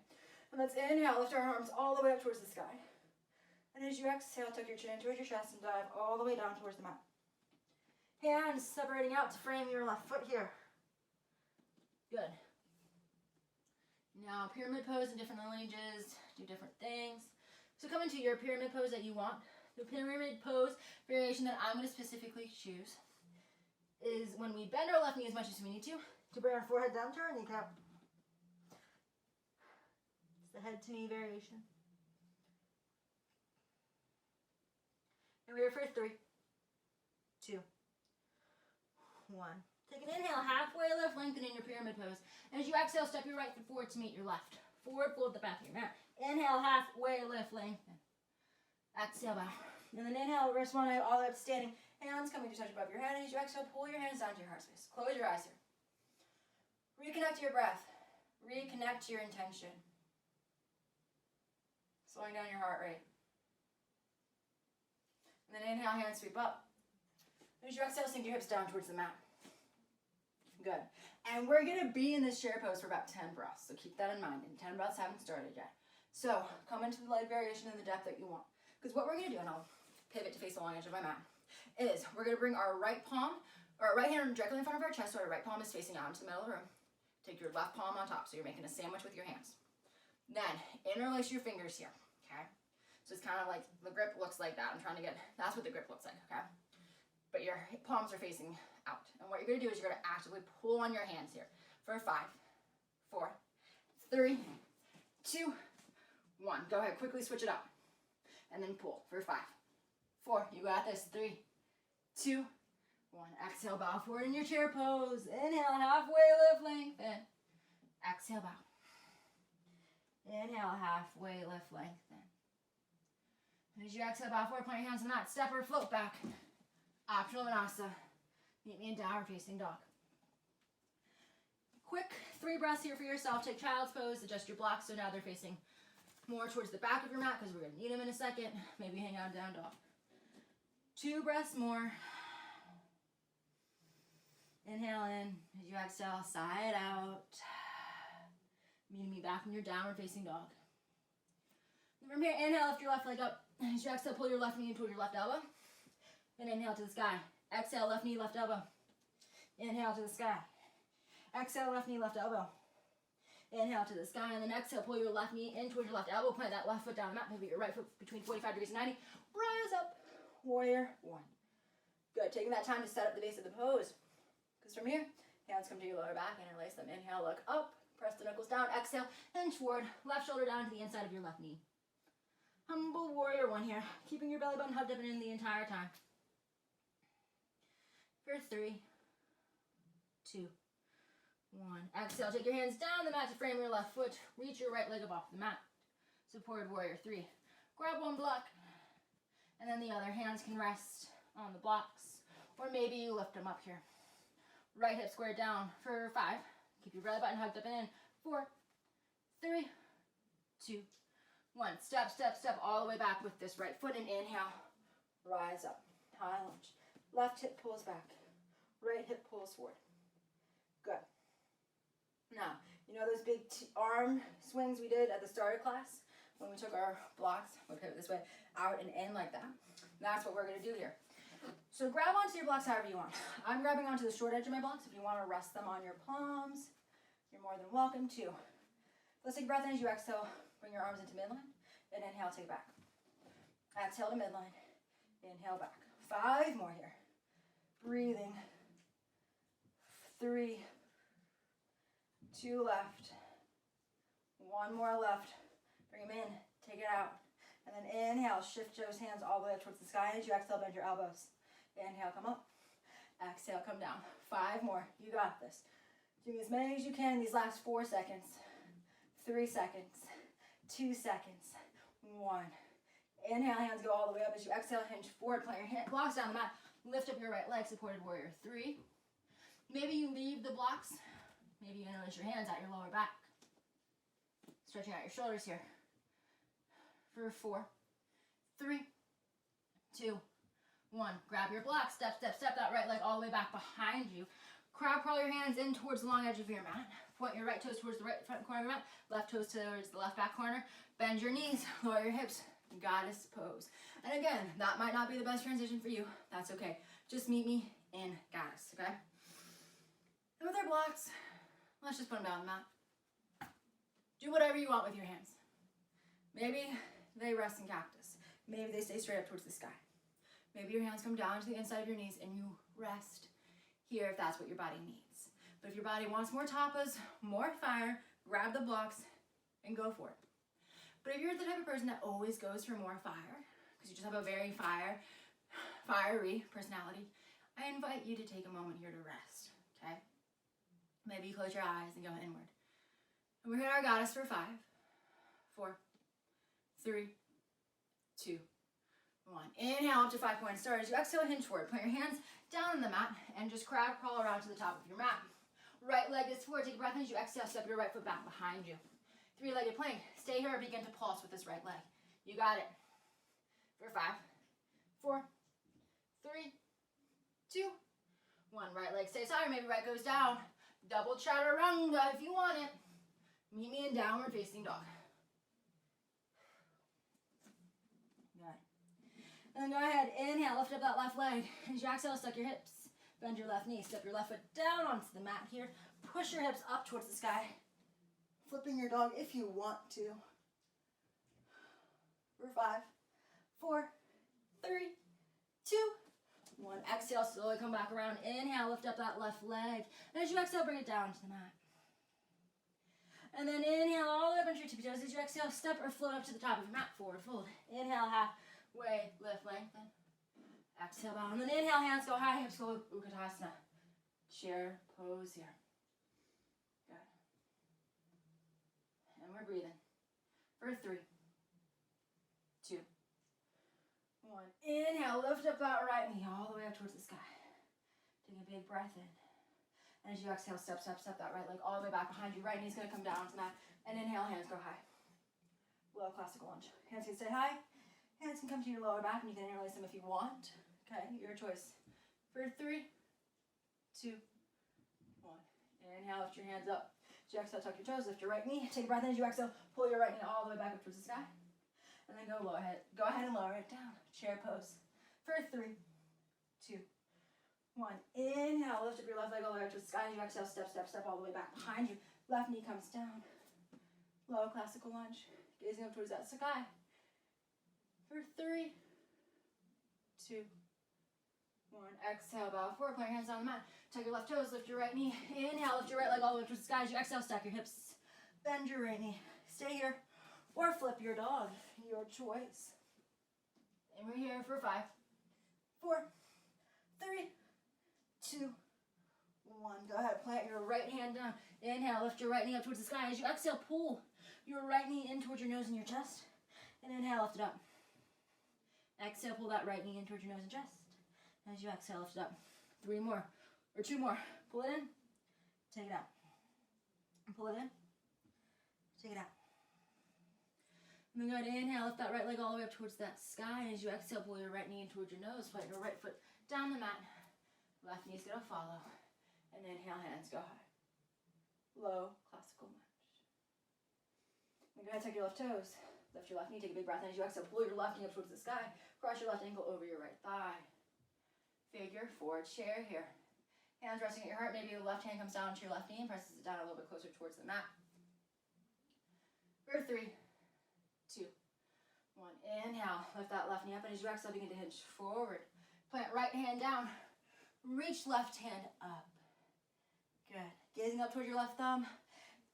And let's inhale, lift our arms all the way up towards the sky. And as you exhale, tuck your chin towards your chest and dive all the way down towards the mat. Hands separating out to frame your left foot here. Good. Now, pyramid pose in different lineages, do different things. So come into your pyramid pose that you want. The pyramid pose variation that I'm going to specifically choose is when we bend our left knee as much as we need to bring our forehead down to our kneecap. It's the head to knee variation. And we're here for 3, 2, 1. Take an inhale, halfway lift, lengthen in your pyramid pose. And as you exhale, step your right foot forward to meet your left. Forward fold the back of your mat. Inhale, halfway lift, lengthen. Exhale, bow. And then inhale, wrist one eye all the way up standing. Hands coming to touch above your head. And as you exhale, pull your hands down to your heart space. Close your eyes here. Reconnect to your breath. Reconnect to your intention. Slowing down your heart rate. And then inhale, hands sweep up. And as you exhale, sink your hips down towards the mat. Good. And we're going to be in this chair pose for about 10 breaths. So keep that in mind. And 10 breaths haven't started yet. So come into the leg variation in the depth that you want. Because what we're going to do, and I'll pivot to face the long edge of my mat, is we're going to bring our right palm, or our right hand directly in front of our chest, so our right palm is facing out into the middle of the room. Take your left palm on top, so you're making a sandwich with your hands. Then, interlace your fingers here, okay? So it's kind of like, the grip looks like that. I'm trying to get, that's what the grip looks like, okay? But your palms are facing out. And what you're going to do is you're going to actively pull on your hands here for 5, 4, 3, 2, 1. Go ahead, quickly switch it up. And then pull for 5, 4. You got this. 3, 2, 1. Exhale, bow forward in your chair pose. Inhale, halfway lift, lengthen. Exhale, bow. Inhale, halfway lift, lengthen. As you exhale, bow forward, plant your hands on the mat. Step or float back. Optional Vanasa. Meet me in downward facing dog. Quick 3 breaths here for yourself. Take child's pose. Adjust your blocks so now they're facing more towards the back of your mat because we're going to need them in a second. Maybe hang out down dog. 2 breaths more. in. As you exhale, side out. Meeting me back in your downward facing dog. From here, inhale, lift your left leg up. As you exhale, pull your left knee toward your left elbow. And inhale to the sky. Exhale, left knee, left elbow. Inhale to the sky. Exhale, left knee, left elbow. Inhale to the sky, and then exhale, pull your left knee in towards your left elbow. Plant that left foot down the mat. Maybe your right foot between 45 degrees and 90. Rise up. Warrior one. Good. Taking that time to set up the base of the pose. Because from here, hands come to your lower back, interlace them. Inhale, look up. Press the knuckles down. Exhale, hinge forward. Left shoulder down to the inside of your left knee. Humble warrior one here. Keeping your belly button hugged up and in the entire time. For 3, 2, 1. Exhale, take your hands down the mat to frame your left foot. Reach your right leg up off the mat. Supported warrior 3. Grab one block. And then the other hands can rest on the blocks. Or maybe you lift them up here. Right hip squared down for 5. Keep your belly button hugged up and in. 4, 3, 2, 1. Step, step, step all the way back with this right foot and inhale. Rise up. High lunge. Left hip pulls back. Right hip pulls forward. Good. Now, you know those big arm swings we did at the start of class? When we took our blocks, we'll put it this way, out and in like that. That's what we're going to do here. So grab onto your blocks however you want. I'm grabbing onto the short edge of my blocks. If you want to rest them on your palms, you're more than welcome to. Let's take a breath in as you exhale. Bring your arms into midline. And inhale, take it back. Exhale to midline. Inhale back. 5 more here. Breathing. 3, 2 left. 1 more left. Bring them in. Take it out. And then inhale. Shift those hands all the way up towards the sky. As you exhale, bend your elbows. Inhale, come up. Exhale, come down. 5 more. You got this. Doing as many as you can in these last 4 seconds. 3 seconds. 2 seconds. 1. Inhale, hands go all the way up. As you exhale, hinge forward. Plant your blocks down the mat. Lift up your right leg. Supported warrior 3. Maybe you leave the blocks. Maybe you interlace your hands at your lower back. Stretching out your shoulders here. For 4, 3, 2, 1. Grab your blocks. Step, step, step that right leg all the way back behind you. Crab crawl your hands in towards the long edge of your mat. Point your right toes towards the right front corner of your mat. Left toes towards the left back corner. Bend your knees. Lower your hips. Goddess pose. And again, that might not be the best transition for you. That's okay. Just meet me in goddess, okay? And with our blocks, let's just put them down on the mat. Do whatever you want with your hands. Maybe they rest in cactus. Maybe they stay straight up towards the sky. Maybe your hands come down to the inside of your knees and you rest here if that's what your body needs. But if your body wants more tapas, more fire, grab the blocks and go for it. But if you're the type of person that always goes for more fire, because you just have a very fiery personality, I invite you to take a moment here to rest, okay? Maybe you close your eyes and go inward. And we're here in our goddess for 5, 4, 3, 2, 1. Inhale up to 5 points. Start as you exhale, hinge forward. Put your hands down on the mat and just crab crawl around to the top of your mat. Right leg is forward. Take a breath in as you exhale. Step your right foot back behind you. 3-legged plank. Stay here. Begin to pulse with this right leg. You got it. For 5, 4, 3, 2, 1. Right leg stays higher. Maybe right goes down. Double chaturanga if you want it. Meet me in downward facing dog. Good. And then go ahead. Inhale. Lift up that left leg. As you exhale, suck your hips. Bend your left knee. Step your left foot down onto the mat here. Push your hips up towards the sky. Flipping your dog if you want to. For 5, 4, 3, 2, 1. Exhale, slowly come back around. Inhale, lift up that left leg. And as you exhale, bring it down to the mat. And then inhale all the way up onto your tippy toes. As you exhale, step or float up to the top of your mat. Forward fold. Inhale, halfway, lift, lengthen. Exhale, bow. And then inhale, hands go high, hips go Utkatasana. Chair pose here. Good. And we're breathing. For 3, 2, 1. Inhale, lift up that right knee all the way up towards the sky. Take a big breath in. And as you exhale, step, step, step that right leg all the way back behind you. Right knee's going to come down to the mat. And inhale, hands go high. Low classical lunge. Hands can stay high. Hands can come to your lower back, and you can interlace them if you want. Okay, your choice. For 3, 2, Inhale, lift your hands up. As you exhale, tuck your toes, lift your right knee. Take a breath in as you exhale, pull your right knee all the way back up towards the sky. And then go ahead and lower it down. Chair pose for 3, 2, 1. Inhale, lift up your left leg all the way up to the sky. As you exhale, step, step, step all the way back behind you. Left knee comes down. Low classical lunge. Gazing up towards that sky. For 3, 2, 1. Exhale, bow forward. Plant your hands on the mat. Tuck your left toes, lift your right knee. Inhale, lift your right leg all the way up towards the sky. As you exhale, stack your hips. Bend your right knee. Stay here. Or flip your dog. Your choice. And we're here for 5, 4, 3, 2, 1. Go ahead, plant your right hand down. Inhale, lift your right knee up towards the sky. As you exhale, pull your right knee in towards your nose and your chest. And inhale, lift it up. Exhale, pull that right knee in towards your nose and chest. As you exhale, lift it up. 3 more, or 2 more. Pull it in, take it out. Pull it in, take it out. And then go ahead and inhale, lift that right leg all the way up towards that sky. And as you exhale, pull your right knee in towards your nose. Plant your right foot down the mat. Left knee's gonna follow. And inhale, hands go high. Low, classical lunge. Then go ahead and tuck your left toes. Lift your left knee, take a big breath in. As you exhale, pull your left knee up towards the sky. Cross your left ankle over your right thigh. Figure 4 chair here. Hands resting at your heart. Maybe the left hand comes down to your left knee and presses it down a little bit closer towards the mat. For 3, 2, 1. Inhale, lift that left knee up, and as you exhale, begin to hinge forward. Plant right hand down, reach left hand up. Good. Gazing up toward your left thumb,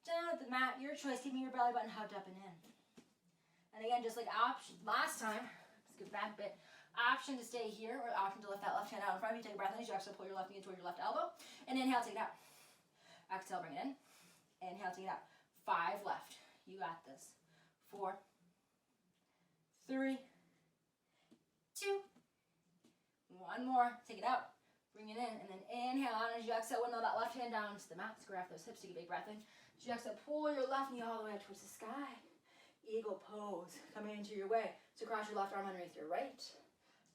down at the mat, your choice, keeping your belly button hugged up and in. And again, just like last time, let's get back a bit. Option to stay here, or option to lift that left hand out in front of you. Take a breath in as you exhale, pull your left knee toward your left elbow. And inhale, take it out. Exhale, bring it in. Inhale, take it out. 5 left. You got this. 4, 3, 2, 1 more. Take it out. Bring it in. And then inhale on as you exhale. Window that left hand down to the mat. Grab those hips. Take a big breath in. As you exhale, pull your left knee all the way up towards the sky. Eagle pose. Coming into your way. So cross your left arm underneath your right.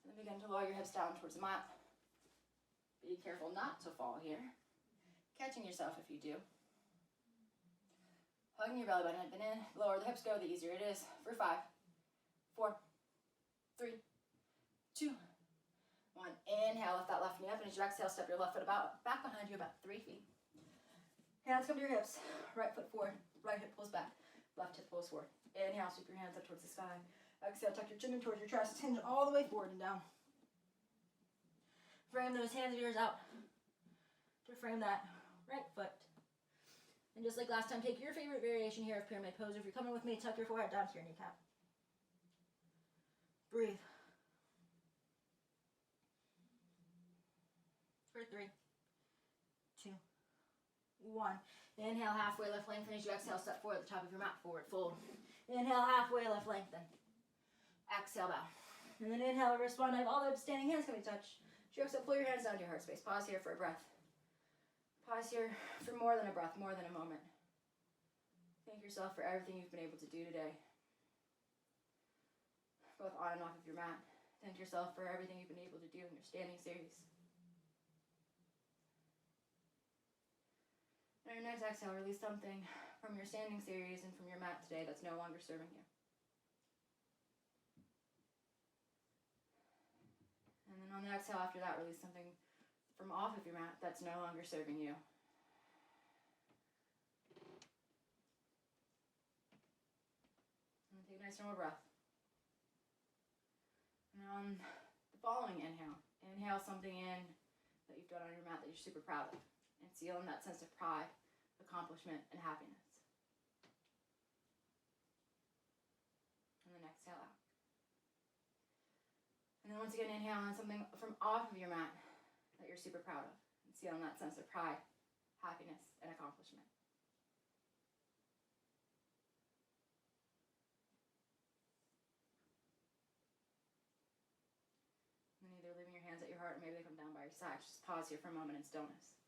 And then begin to lower your hips down towards the mat. Be careful not to fall here. Catching yourself if you do. Hugging your belly button up and in. The lower the hips go, the easier it is. For 5, 4, 3, 2, 1. Inhale, lift that left knee up, and as you exhale, step your left foot back behind you about 3 feet. Hands come to your hips. Right foot forward. Right hip pulls back. Left hip pulls forward. Inhale, sweep your hands up towards the sky. Exhale, tuck your chin in towards your chest. Hinge all the way forward and down. Frame those hands of yours out to frame that right foot. And just like last time, take your favorite variation here of pyramid pose. If you're coming with me, tuck your forehead down to your kneecap. Breathe. For 3, 2, 1. Inhale, halfway lift, lengthen. As you exhale, step forward at the top of your mat, forward fold. Inhale, halfway lift, lengthen. Exhale, bow. And then inhale, reverse swan dive. All the standing hands can be touched. As you exhale, pull your hands down to your heart space. Pause here for a breath. Pause here for more than a breath, more than a moment. Thank yourself for everything you've been able to do today, both on and off of your mat. Thank yourself for everything you've been able to do in your standing series. And your next exhale, release something from your standing series and from your mat today that's no longer serving you. And then on the exhale after that, release something from off of your mat that's no longer serving you. And take a nice normal breath. And on the following inhale, inhale something in that you've done on your mat that you're super proud of. And seal in that sense of pride, accomplishment, and happiness. And then exhale out. And then once again, inhale on something from off of your mat that you're super proud of. And seal in that sense of pride, happiness, and accomplishment. And then either leaving your hands at your heart or maybe they come down by your side. Just pause here for a moment in stillness.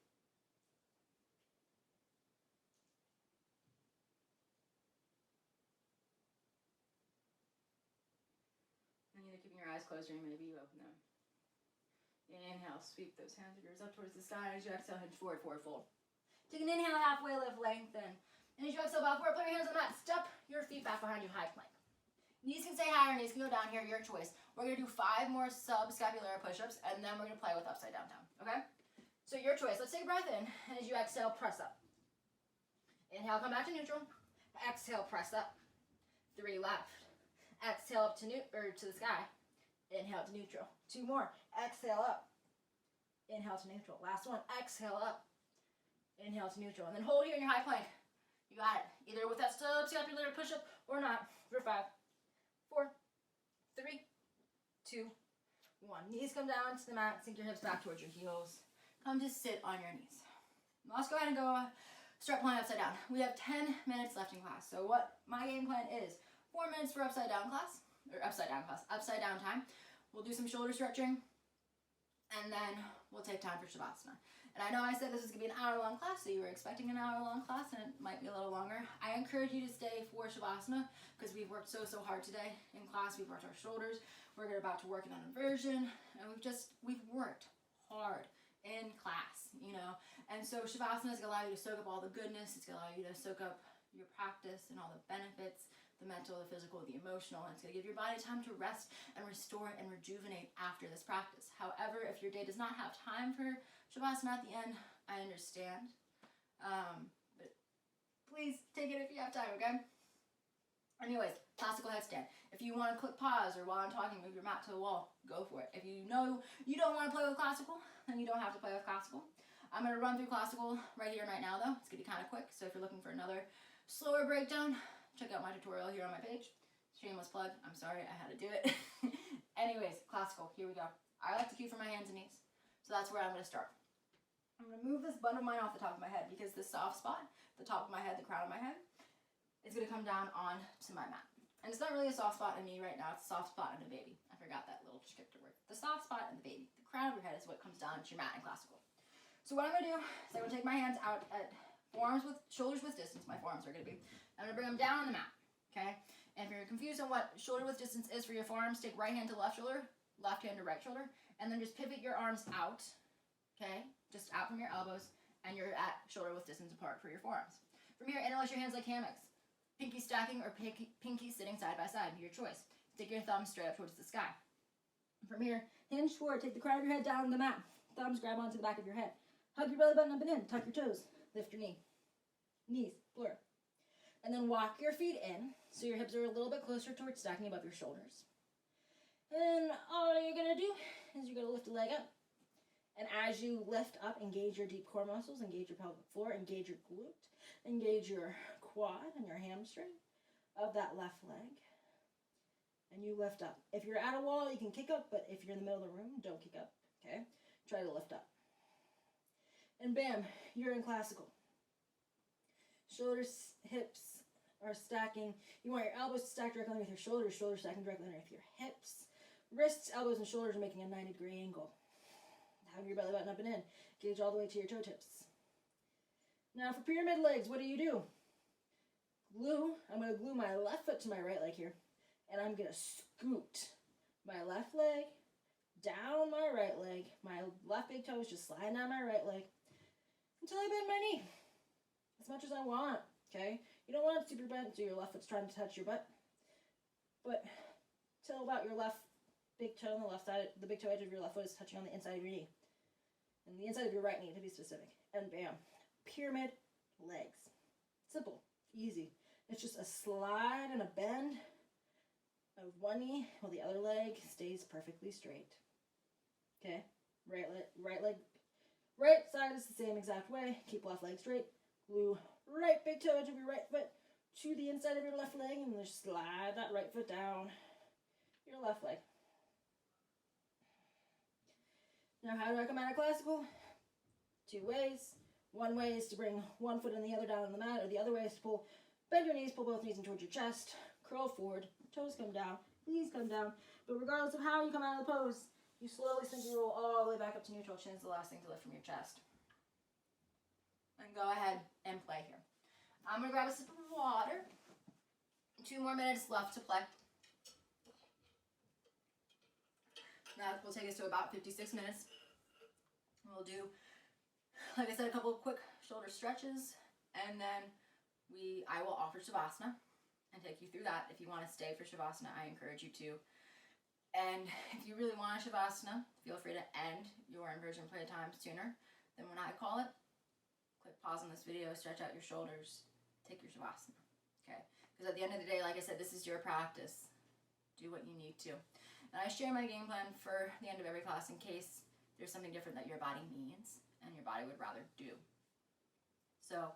And either keeping your eyes closed or maybe you open them. Inhale, sweep those hands of yours up towards the sky. As you exhale, hinge forward, forward fold. Take an inhale, halfway lift, lengthen. And as you exhale, bow forward, put your hands on the mat. Step your feet back behind you, high plank. Knees can stay higher, knees can go down here, your choice. We're gonna do 5 more subscapular push-ups, and then we're gonna play with upside down, okay? So your choice. Let's take a breath in, and as you exhale, press up. Inhale, come back to neutral. Exhale, press up. 3 left. Exhale up to to the sky. Inhale to neutral. 2 more. Exhale up. Inhale to neutral. Last one. Exhale up. Inhale to neutral. And then hold here in your high plank. You got it. Either with that subscapular push-up or not. For 5, 4, 3, 2, 1. Knees come down to the mat. Sink your hips back towards your heels. Come to sit on your knees. Let's go ahead and go start playing upside down. We have 10 minutes left in class. So what my game plan is, 4 minutes for upside down time. We'll do some shoulder stretching, and then we'll take time for Shavasana. And I know I said this was gonna be an hour-long class, so you were expecting an hour-long class, and it might be a little longer. I encourage you to stay for Shavasana, because we've worked so hard today in class. We've worked our shoulders. We're about to work on inversion, and we've worked hard in class, you know. And so Shavasana is gonna allow you to soak up all the goodness. It's gonna allow you to soak up your practice and all the benefits, the mental, the physical, the emotional, and it's going to give your body time to rest and restore and rejuvenate after this practice. However, if your day does not have time for Shavasana at the end, I understand. But please take it if you have time, okay? Anyways, classical headstand. If you want to click pause or while I'm talking, move your mat to the wall, go for it. If you know you don't want to play with classical, then you don't have to play with classical. I'm going to run through classical right here and right now, though. It's going to be kind of quick, so if you're looking for another slower breakdown, check out my tutorial here on my page. Shameless plug. I'm sorry, I had to do it. Anyways, classical. Here we go. I like to cue for my hands and knees. So that's where I'm going to start. I'm going to move this bun of mine off the top of my head because this soft spot, the top of my head, the crown of my head, is going to come down onto my mat. And it's not really a soft spot in me right now. It's a soft spot in a baby. I forgot that little descriptor word. The soft spot in the baby. The crown of your head is what comes down to your mat in classical. So what I'm going to do is I'm going to take my hands out at shoulders with distance. My forearms are going to be. I'm going to bring them down on the mat, okay? And if you're confused on what shoulder width distance is for your forearms, take right hand to left shoulder, left hand to right shoulder, and then just pivot your arms out, okay? Just out from your elbows, and you're at shoulder width distance apart for your forearms. From here, interlace your hands like hammocks. Pinky stacking or pinky sitting side by side, your choice. Stick your thumbs straight up towards the sky. From here, hinge forward, take the crown of your head down on the mat. Thumbs grab onto the back of your head. Hug your belly button up and in, tuck your toes, lift your knees, floor. And then walk your feet in, so your hips are a little bit closer towards stacking above your shoulders. And all you're going to do is you're going to lift a leg up. And as you lift up, engage your deep core muscles, engage your pelvic floor, engage your glute, engage your quad and your hamstring of that left leg. And you lift up. If you're at a wall, you can kick up, but if you're in the middle of the room, don't kick up, okay? Try to lift up. And bam, you're in classical. Shoulders, hips are stacking. You want your elbows to stack directly underneath your shoulders stacking directly underneath your hips. Wrists, elbows, and shoulders are making a 90-degree angle. Have your belly button up and in. Gauge all the way to your toe tips. Now for pyramid legs, what do? I'm going to glue my left foot to my right leg here. And I'm going to scoot my left leg down my right leg. My left big toe is just sliding down my right leg until I bend my knee. As much as I want, okay? You don't want it super bent so your left foot's trying to touch your butt. But till about your left big toe on the left side, the big toe edge of your left foot is touching on the inside of your knee. And the inside of your right knee, to be specific. And bam, pyramid legs. Simple, easy. It's just a slide and a bend of one knee while the other leg stays perfectly straight. Okay? Right side is the same exact way. Keep left leg straight. Glue right big toe edge of your right foot to the inside of your left leg and just slide that right foot down your left leg. Now, how do I come out of classical? 2 ways. One way is to bring one foot and the other down on the mat, or the other way is to bend your knees, pull both knees in towards your chest, curl forward, toes come down, knees come down. But regardless of how you come out of the pose, you slowly sink your roll all the way back up to neutral. Chin is the last thing to lift from your chest. And go ahead and play here. I'm going to grab a sip of water. 2 more minutes left to play. That will take us to about 56 minutes. We'll do like I said, a couple of quick shoulder stretches, and then I will offer Shavasana and take you through that. If you want to stay for Shavasana, I encourage you to. And if you really want a Shavasana, feel free to end your inversion playtime sooner than when I call it. Click pause on this video, stretch out your shoulders, take your Shavasana, okay? Because at the end of the day, like I said, this is your practice. Do what you need to. And I share my game plan for the end of every class in case there's something different that your body needs and your body would rather do. So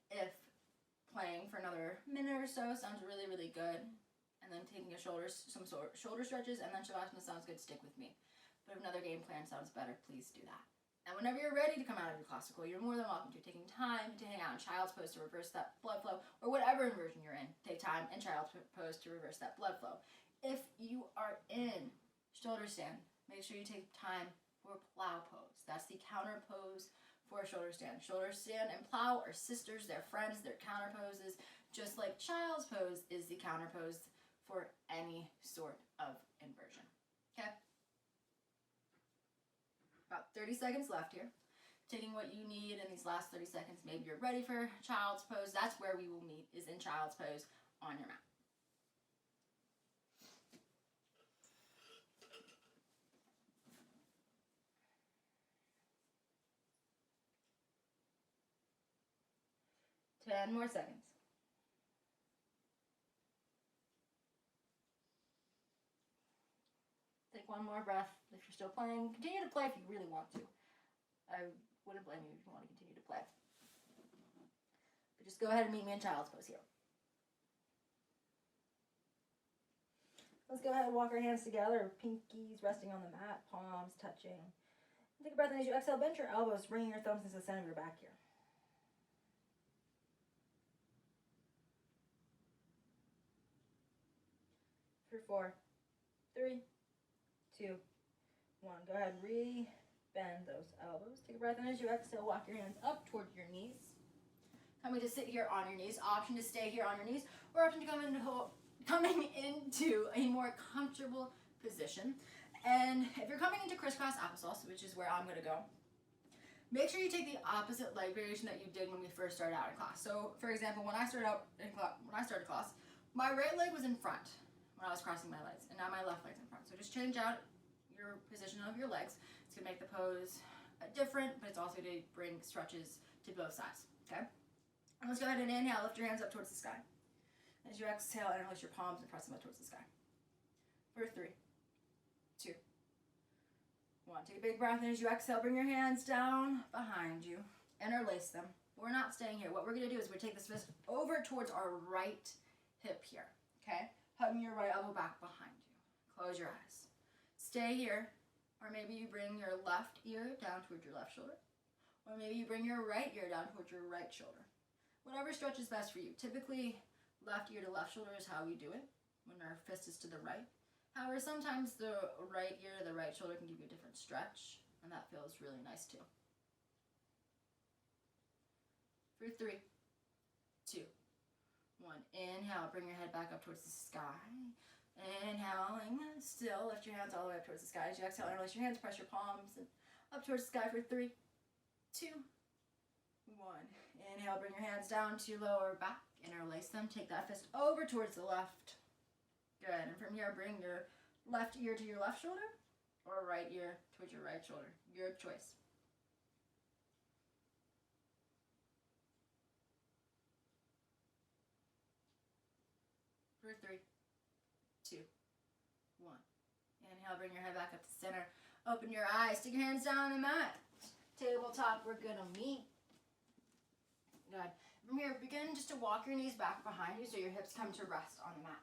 if playing for another minute or so sounds really, really good, and then taking some shoulder stretches and then Shavasana sounds good, stick with me. But if another game plan sounds better, please do that. And whenever you're ready to come out of your classical, you're more than welcome to. Taking time to hang out in child's pose to reverse that blood flow, or whatever inversion you're in, take time in child's pose to reverse that blood flow. If you are in shoulder stand, make sure you take time for plow pose. That's the counter pose for a shoulder stand. Shoulder stand and plow are sisters, they're friends, they're counter poses, just like child's pose is the counter pose for any sort of inversion. Okay? About 30 seconds left here. Taking what you need in these last 30 seconds. Maybe you're ready for child's pose. That's where we will meet, is in child's pose on your mat. Ten more seconds. Take one more breath. If you're still playing, continue to play if you really want to. I wouldn't blame you if you want to continue to play. But just go ahead and meet me in child's pose here. Let's go ahead and walk our hands together, pinkies resting on the mat, palms touching. Take a breath in as you exhale, bend your elbows, bringing your thumbs into the center of your back here. For 4, 3, 2, 1. Go ahead and re-bend those elbows. Take a breath in as you exhale, walk your hands up towards your knees. Coming to sit here on your knees. Option to stay here on your knees, or option to coming into a more comfortable position. And if you're coming into crisscross applesauce, which is where I'm going to go, make sure you take the opposite leg variation that you did when we first started out in class. So, for example, when I started class, my right leg was in front when I was crossing my legs, and now my left leg's in front. So just change out your position of your legs. It's going to make the pose different, but it's also going to bring stretches to both sides, okay? And let's go ahead and inhale, lift your hands up towards the sky. As you exhale, interlace your palms and press them up towards the sky. For 3, 2, 1. Take a big breath in as you exhale, bring your hands down behind you, interlace them. We're not staying here. What we're going to do is we take this fist over towards our right hip here, okay? Hugging your right elbow back behind you. Close your eyes. Stay here, or maybe you bring your left ear down towards your left shoulder, or maybe you bring your right ear down towards your right shoulder. Whatever stretch is best for you. Typically, left ear to left shoulder is how we do it when our fist is to the right. However, sometimes the right ear to the right shoulder can give you a different stretch, and that feels really nice too. For 3, 2, 1. Inhale, bring your head back up towards the sky. Inhaling, still, lift your hands all the way up towards the sky. As you exhale, interlace your hands, press your palms and up towards the sky for 3, 2, 1. Inhale, bring your hands down to your lower back. Interlace them, take that fist over towards the left. Good, and from here, bring your left ear to your left shoulder, or right ear towards your right shoulder. Your choice. For 3, 2, 1. Inhale, bring your head back up to center. Open your eyes, stick your hands down on the mat. Tabletop, we're gonna meet. Good. From here, begin just to walk your knees back behind you so your hips come to rest on the mat.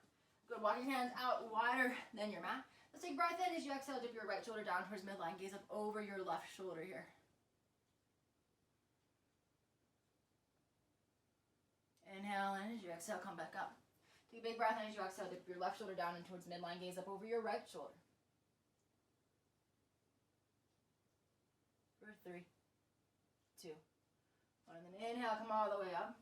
Good, walk your hands out wider than your mat. Let's take a breath in as you exhale, dip your right shoulder down towards midline, gaze up over your left shoulder here. Inhale in as you exhale, come back up. Take a big breath in as you exhale, dip your left shoulder down and towards midline, gaze up over your right shoulder. For 3, 2, 1. And then inhale, come all the way up.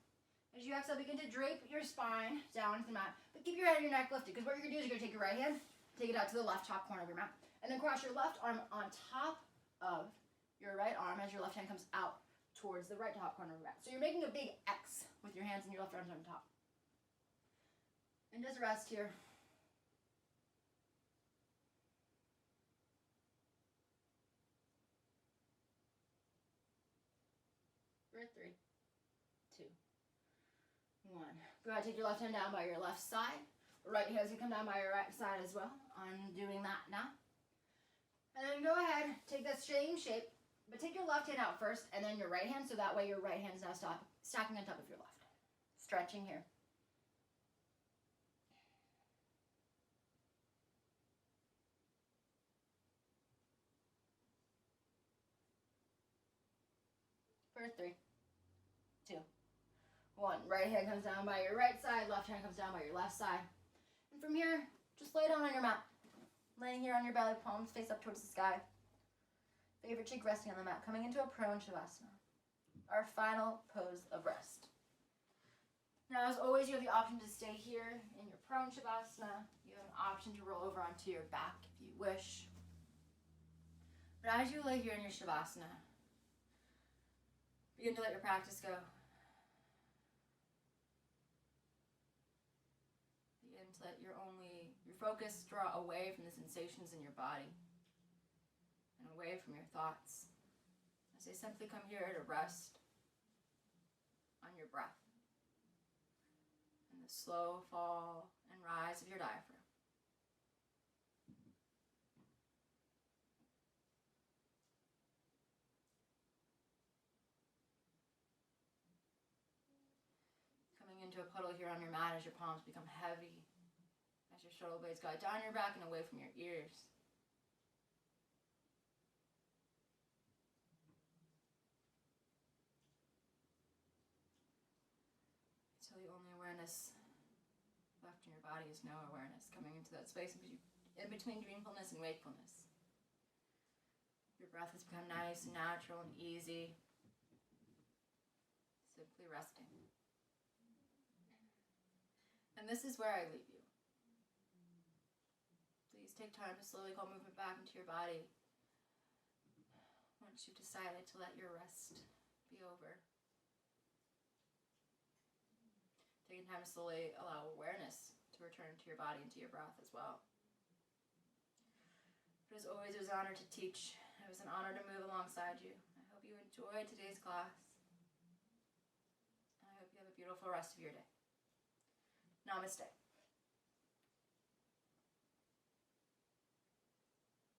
As you exhale, begin to drape your spine down into the mat, but keep your head and your neck lifted, because what you're going to do is you're going to take your right hand, take it out to the left top corner of your mat, and then cross your left arm on top of your right arm as your left hand comes out towards the right top corner of your mat. So you're making a big X with your hands and your left arms on top. And just rest here. For 3, 2, 1. Go ahead, take your left hand down by your left side. Right hand's gonna come down by your right side as well. I'm doing that now. And then go ahead, take that same shape, but take your left hand out first and then your right hand, so that way your right hand is now stacking on top of your left. Stretching here. For 3, 2, 1. Right hand comes down by your right side, left hand comes down by your left side. And from here, just lay down on your mat. Laying here on your belly, palms face up towards the sky. Favorite cheek resting on the mat, coming into a prone shavasana. Our final pose of rest. Now, as always, you have the option to stay here in your prone shavasana. You have an option to roll over onto your back if you wish. But as you lay here in your shavasana, begin to let your practice go. Begin to let your focus draw away from the sensations in your body and away from your thoughts. As they simply come here to rest on your breath and the slow fall and rise of your diaphragm. Coming into a puddle here on your mat as your palms become heavy, as your shoulder blades glide down your back and away from your ears. Until the only awareness left in your body is no awareness, coming into that space in between dreamfulness and wakefulness. Your breath has become nice and natural and easy. Simply resting. And this is where I leave you. Please take time to slowly call movement back into your body once you've decided to let your rest be over. Taking time to slowly allow awareness to return to your body and to your breath as well. But as always, it was an honor to teach. It was an honor to move alongside you. I hope you enjoyed today's class. And I hope you have a beautiful rest of your day. Namaste.